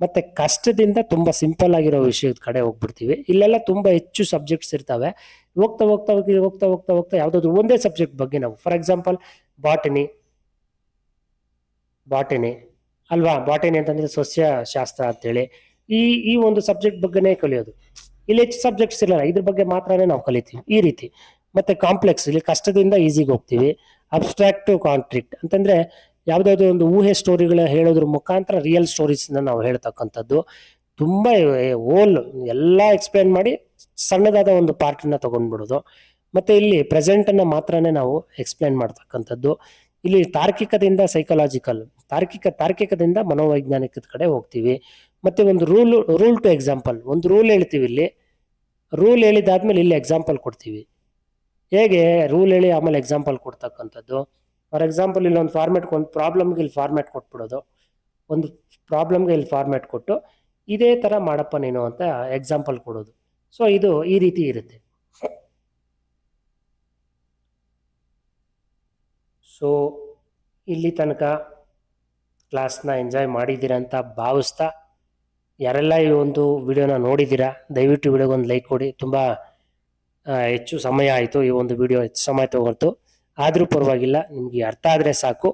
ಮತ್ತೆ ಕಷ್ಟದಿಂದ ತುಂಬಾ ಸಿಂಪಲ್ ಆಗಿರೋ ವಿಷಯದ ಕಡೆ ಹೋಗ್ಬಿಡ್ತೀವಿ. ಇಲ್ಲೆಲ್ಲ ತುಂಬಾ ಹೆಚ್ಚು ಸಬ್ಜೆಕ್ಟ್ಸ್ ಇರ್ತವೆ. ಹೋಗ್ತಾ ಹೋಗ್ತಾ ಹೋಗಿ ಹೋಗ್ತಾ ಹೋಗ್ತಾ ಹೋಗ್ತಾ ಯಾವ್ದಾದ್ರು ಒಂದೇ ಸಬ್ಜೆಕ್ಟ್ ಬಗ್ಗೆ ನಾವು, ಫಾರ್ ಎಕ್ಸಾಂಪಲ್ ಬಾಟನಿ ಅಲ್ವಾ, ಬಾಟನಿ ಅಂತಂದ್ರೆ ಸಸ್ಯಶಾಸ್ತ್ರ ಅಂತೇಳಿ ಈ ಒಂದು ಸಬ್ಜೆಕ್ಟ್ ಬಗ್ಗೆನೇ ಕಲಿಯೋದು. ಇಲ್ಲಿ ಹೆಚ್ಚು ಸಬ್ಜೆಕ್ಟ್ಸ್ ಇರಲ್ಲ, ಇದ್ರ ಬಗ್ಗೆ ಮಾತ್ರನೇ ನಾವು ಕಲಿತೀವಿ ಈ ರೀತಿ. ಮತ್ತೆ ಕಾಂಪ್ಲೆಕ್ಸ್, ಇಲ್ಲಿ ಕಷ್ಟದಿಂದ ಈಸಿಗೆ ಹೋಗ್ತೀವಿ. ಅಬ್ಸ್ಟ್ರಾಕ್ಟಿವ್ ಕಾಂಟ್ರಿಕ್ಟ್ ಅಂತಂದ್ರೆ ಯಾವ್ದಾದ್ರು ಒಂದು ಊಹೆ ಸ್ಟೋರಿಗಳ ಹೇಳೋದ್ರ ಮುಖಾಂತರ ರಿಯಲ್ ಸ್ಟೋರೀಸ್ ನಾವು ಹೇಳ್ತಕ್ಕಂಥದ್ದು. ತುಂಬಾ ಓಲ್ ಎಲ್ಲ ಎಕ್ಸ್ಪ್ಲೇನ್ ಮಾಡಿ ಸಣ್ಣದಾದ ಒಂದು ಪಾರ್ಟ್ ನ ತಗೊಂಡ್ಬಿಡೋದು. ಮತ್ತೆ ಇಲ್ಲಿ ಪ್ರೆಸೆಂಟ್ ಅನ್ನ ಮಾತ್ರನೇ ನಾವು ಎಕ್ಸ್ಪ್ಲೇನ್ ಮಾಡ್ತಕ್ಕಂಥದ್ದು. ಇಲ್ಲಿ ತಾರ್ಕಿಕದಿಂದ ಸೈಕಲಾಜಿಕಲ್, ತಾರ್ಕಿಕದಿಂದ ಮನೋವೈಜ್ಞಾನಿಕದ ಕಡೆ ಹೋಗ್ತೀವಿ. ಮತ್ತೆ ಒಂದು ರೂಲ್ ಟು ಎಕ್ಸಾಂಪಲ್, ಒಂದು ರೂಲ್ ಹೇಳ್ತೀವಿ. ಇಲ್ಲಿ ರೂಲ್ ಹೇಳಿದಾದ್ಮೇಲೆ ಇಲ್ಲಿ ಎಕ್ಸಾಂಪಲ್ ಕೊಡ್ತೀವಿ. ಹೇಗೆ ರೂಲ್ ಹೇಳಿ ಆಮೇಲೆ ಎಕ್ಸಾಂಪಲ್ ಕೊಡ್ತಕ್ಕಂಥದ್ದು. ಫಾರ್ ಎಕ್ಸಾಂಪಲ್ ಇಲ್ಲಿ ಒಂದು ಪ್ರಾಬ್ಲಮ್ಗೆ ಇಲ್ಲಿ ಫಾರ್ಮ್ಯಾಟ್ ಕೊಟ್ಬಿಡೋದು, ಒಂದು ಪ್ರಾಬ್ಲಮ್ಗೆ ಇಲ್ಲಿ ಫಾರ್ಮ್ಯಾಟ್ ಕೊಟ್ಟು ಇದೇ ತರ ಮಾಡಪ್ಪ ನೀನು ಅಂತ ಎಕ್ಸಾಂಪಲ್ ಕೊಡೋದು. ಸೊ ಇದು ಈ ರೀತಿ ಇರುತ್ತೆ. ಸೊ ಇಲ್ಲಿ ತನಕ ಕ್ಲಾಸ್ನ ಎಂಜಾಯ್ ಮಾಡಿದ್ದೀರಾ ಅಂತ ಭಾವಿಸ್ತಾ, ಯಾರೆಲ್ಲ ಈ ಒಂದು ವಿಡಿಯೋನ ನೋಡಿದ್ದೀರಾ ದಯವಿಟ್ಟು ವಿಡಿಯೋಗೊಂದು ಲೈಕ್ ಕೊಡಿ. ತುಂಬ ಹೆಚ್ಚು ಸಮಯ ಆಯಿತು, ಈ ಒಂದು ವಿಡಿಯೋ ಹೆಚ್ಚು ಸಮಯ ತಗೊಳ್ತು, ಆದರೂ ಪರವಾಗಿಲ್ಲ, ನಿಮಗೆ ಅರ್ಥ ಆದರೆ ಸಾಕು.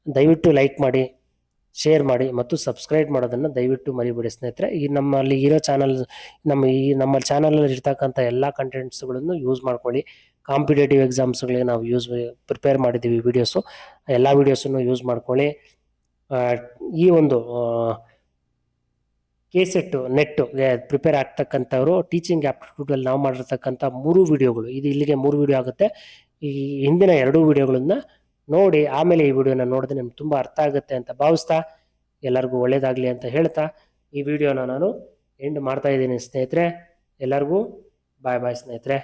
ದಯವಿಟ್ಟು ಲೈಕ್ ಮಾಡಿ, ಶೇರ್ ಮಾಡಿ ಮತ್ತು ಸಬ್ಸ್ಕ್ರೈಬ್ ಮಾಡೋದನ್ನು ದಯವಿಟ್ಟು ಮರಿಬೇಡಿ ಸ್ನೇಹಿತರೆ. ಈ ನಮ್ಮಲ್ಲಿ ಇರೋ ಚಾನಲ್, ನಮ್ಮ ಚಾನಲಲ್ಲಿ ಇರ್ತಕ್ಕಂಥ ಎಲ್ಲ ಕಂಟೆಂಟ್ಸ್ಗಳನ್ನು ಯೂಸ್ ಮಾಡ್ಕೊಳ್ಳಿ. ಕಾಂಪಿಟೇಟಿವ್ ಎಕ್ಸಾಮ್ಸ್ಗಳಿಗೆ ನಾವು ಪ್ರಿಪೇರ್ ಮಾಡಿದ್ದೀವಿ ವಿಡಿಯೋಸು, ಎಲ್ಲ ವಿಡಿಯೋಸನ್ನು ಯೂಸ್ ಮಾಡ್ಕೊಳ್ಳಿ. ಈ ಒಂದು ಕೆಸೆಟ್ ನೆಟ್ಗೆ ಪ್ರಿಪೇರ್ ಆಗ್ತಕ್ಕಂಥವ್ರು ಟೀಚಿಂಗ್ ಆಪ್ಟಿಟ್ಯೂಡಲ್ಲಿ ನಾವು ಮಾಡಿರ್ತಕ್ಕಂಥ 3 ವಿಡಿಯೋಗಳು, ಇದು ಇಲ್ಲಿಗೆ 3 ವಿಡಿಯೋ ಆಗುತ್ತೆ. ಈ ಹಿಂದಿನ 2 ವಿಡಿಯೋಗಳನ್ನ ನೋಡಿ ಆಮೇಲೆ ಈ ವಿಡಿಯೋನ ನೋಡಿದ್ರೆ ನಿಮ್ಗೆ ತುಂಬ ಅರ್ಥ ಆಗುತ್ತೆ ಅಂತ ಭಾವಿಸ್ತಾ, ಎಲ್ಲರಿಗೂ ಒಳ್ಳೇದಾಗಲಿ ಅಂತ ಹೇಳ್ತಾ ಈ ವಿಡಿಯೋನ ನಾನು ಎಂಡ್ ಮಾಡ್ತಾ ಇದ್ದೀನಿ ಸ್ನೇಹಿತರೆ. ಎಲ್ಲರಿಗೂ ಬಾಯ್ ಸ್ನೇಹಿತರೆ.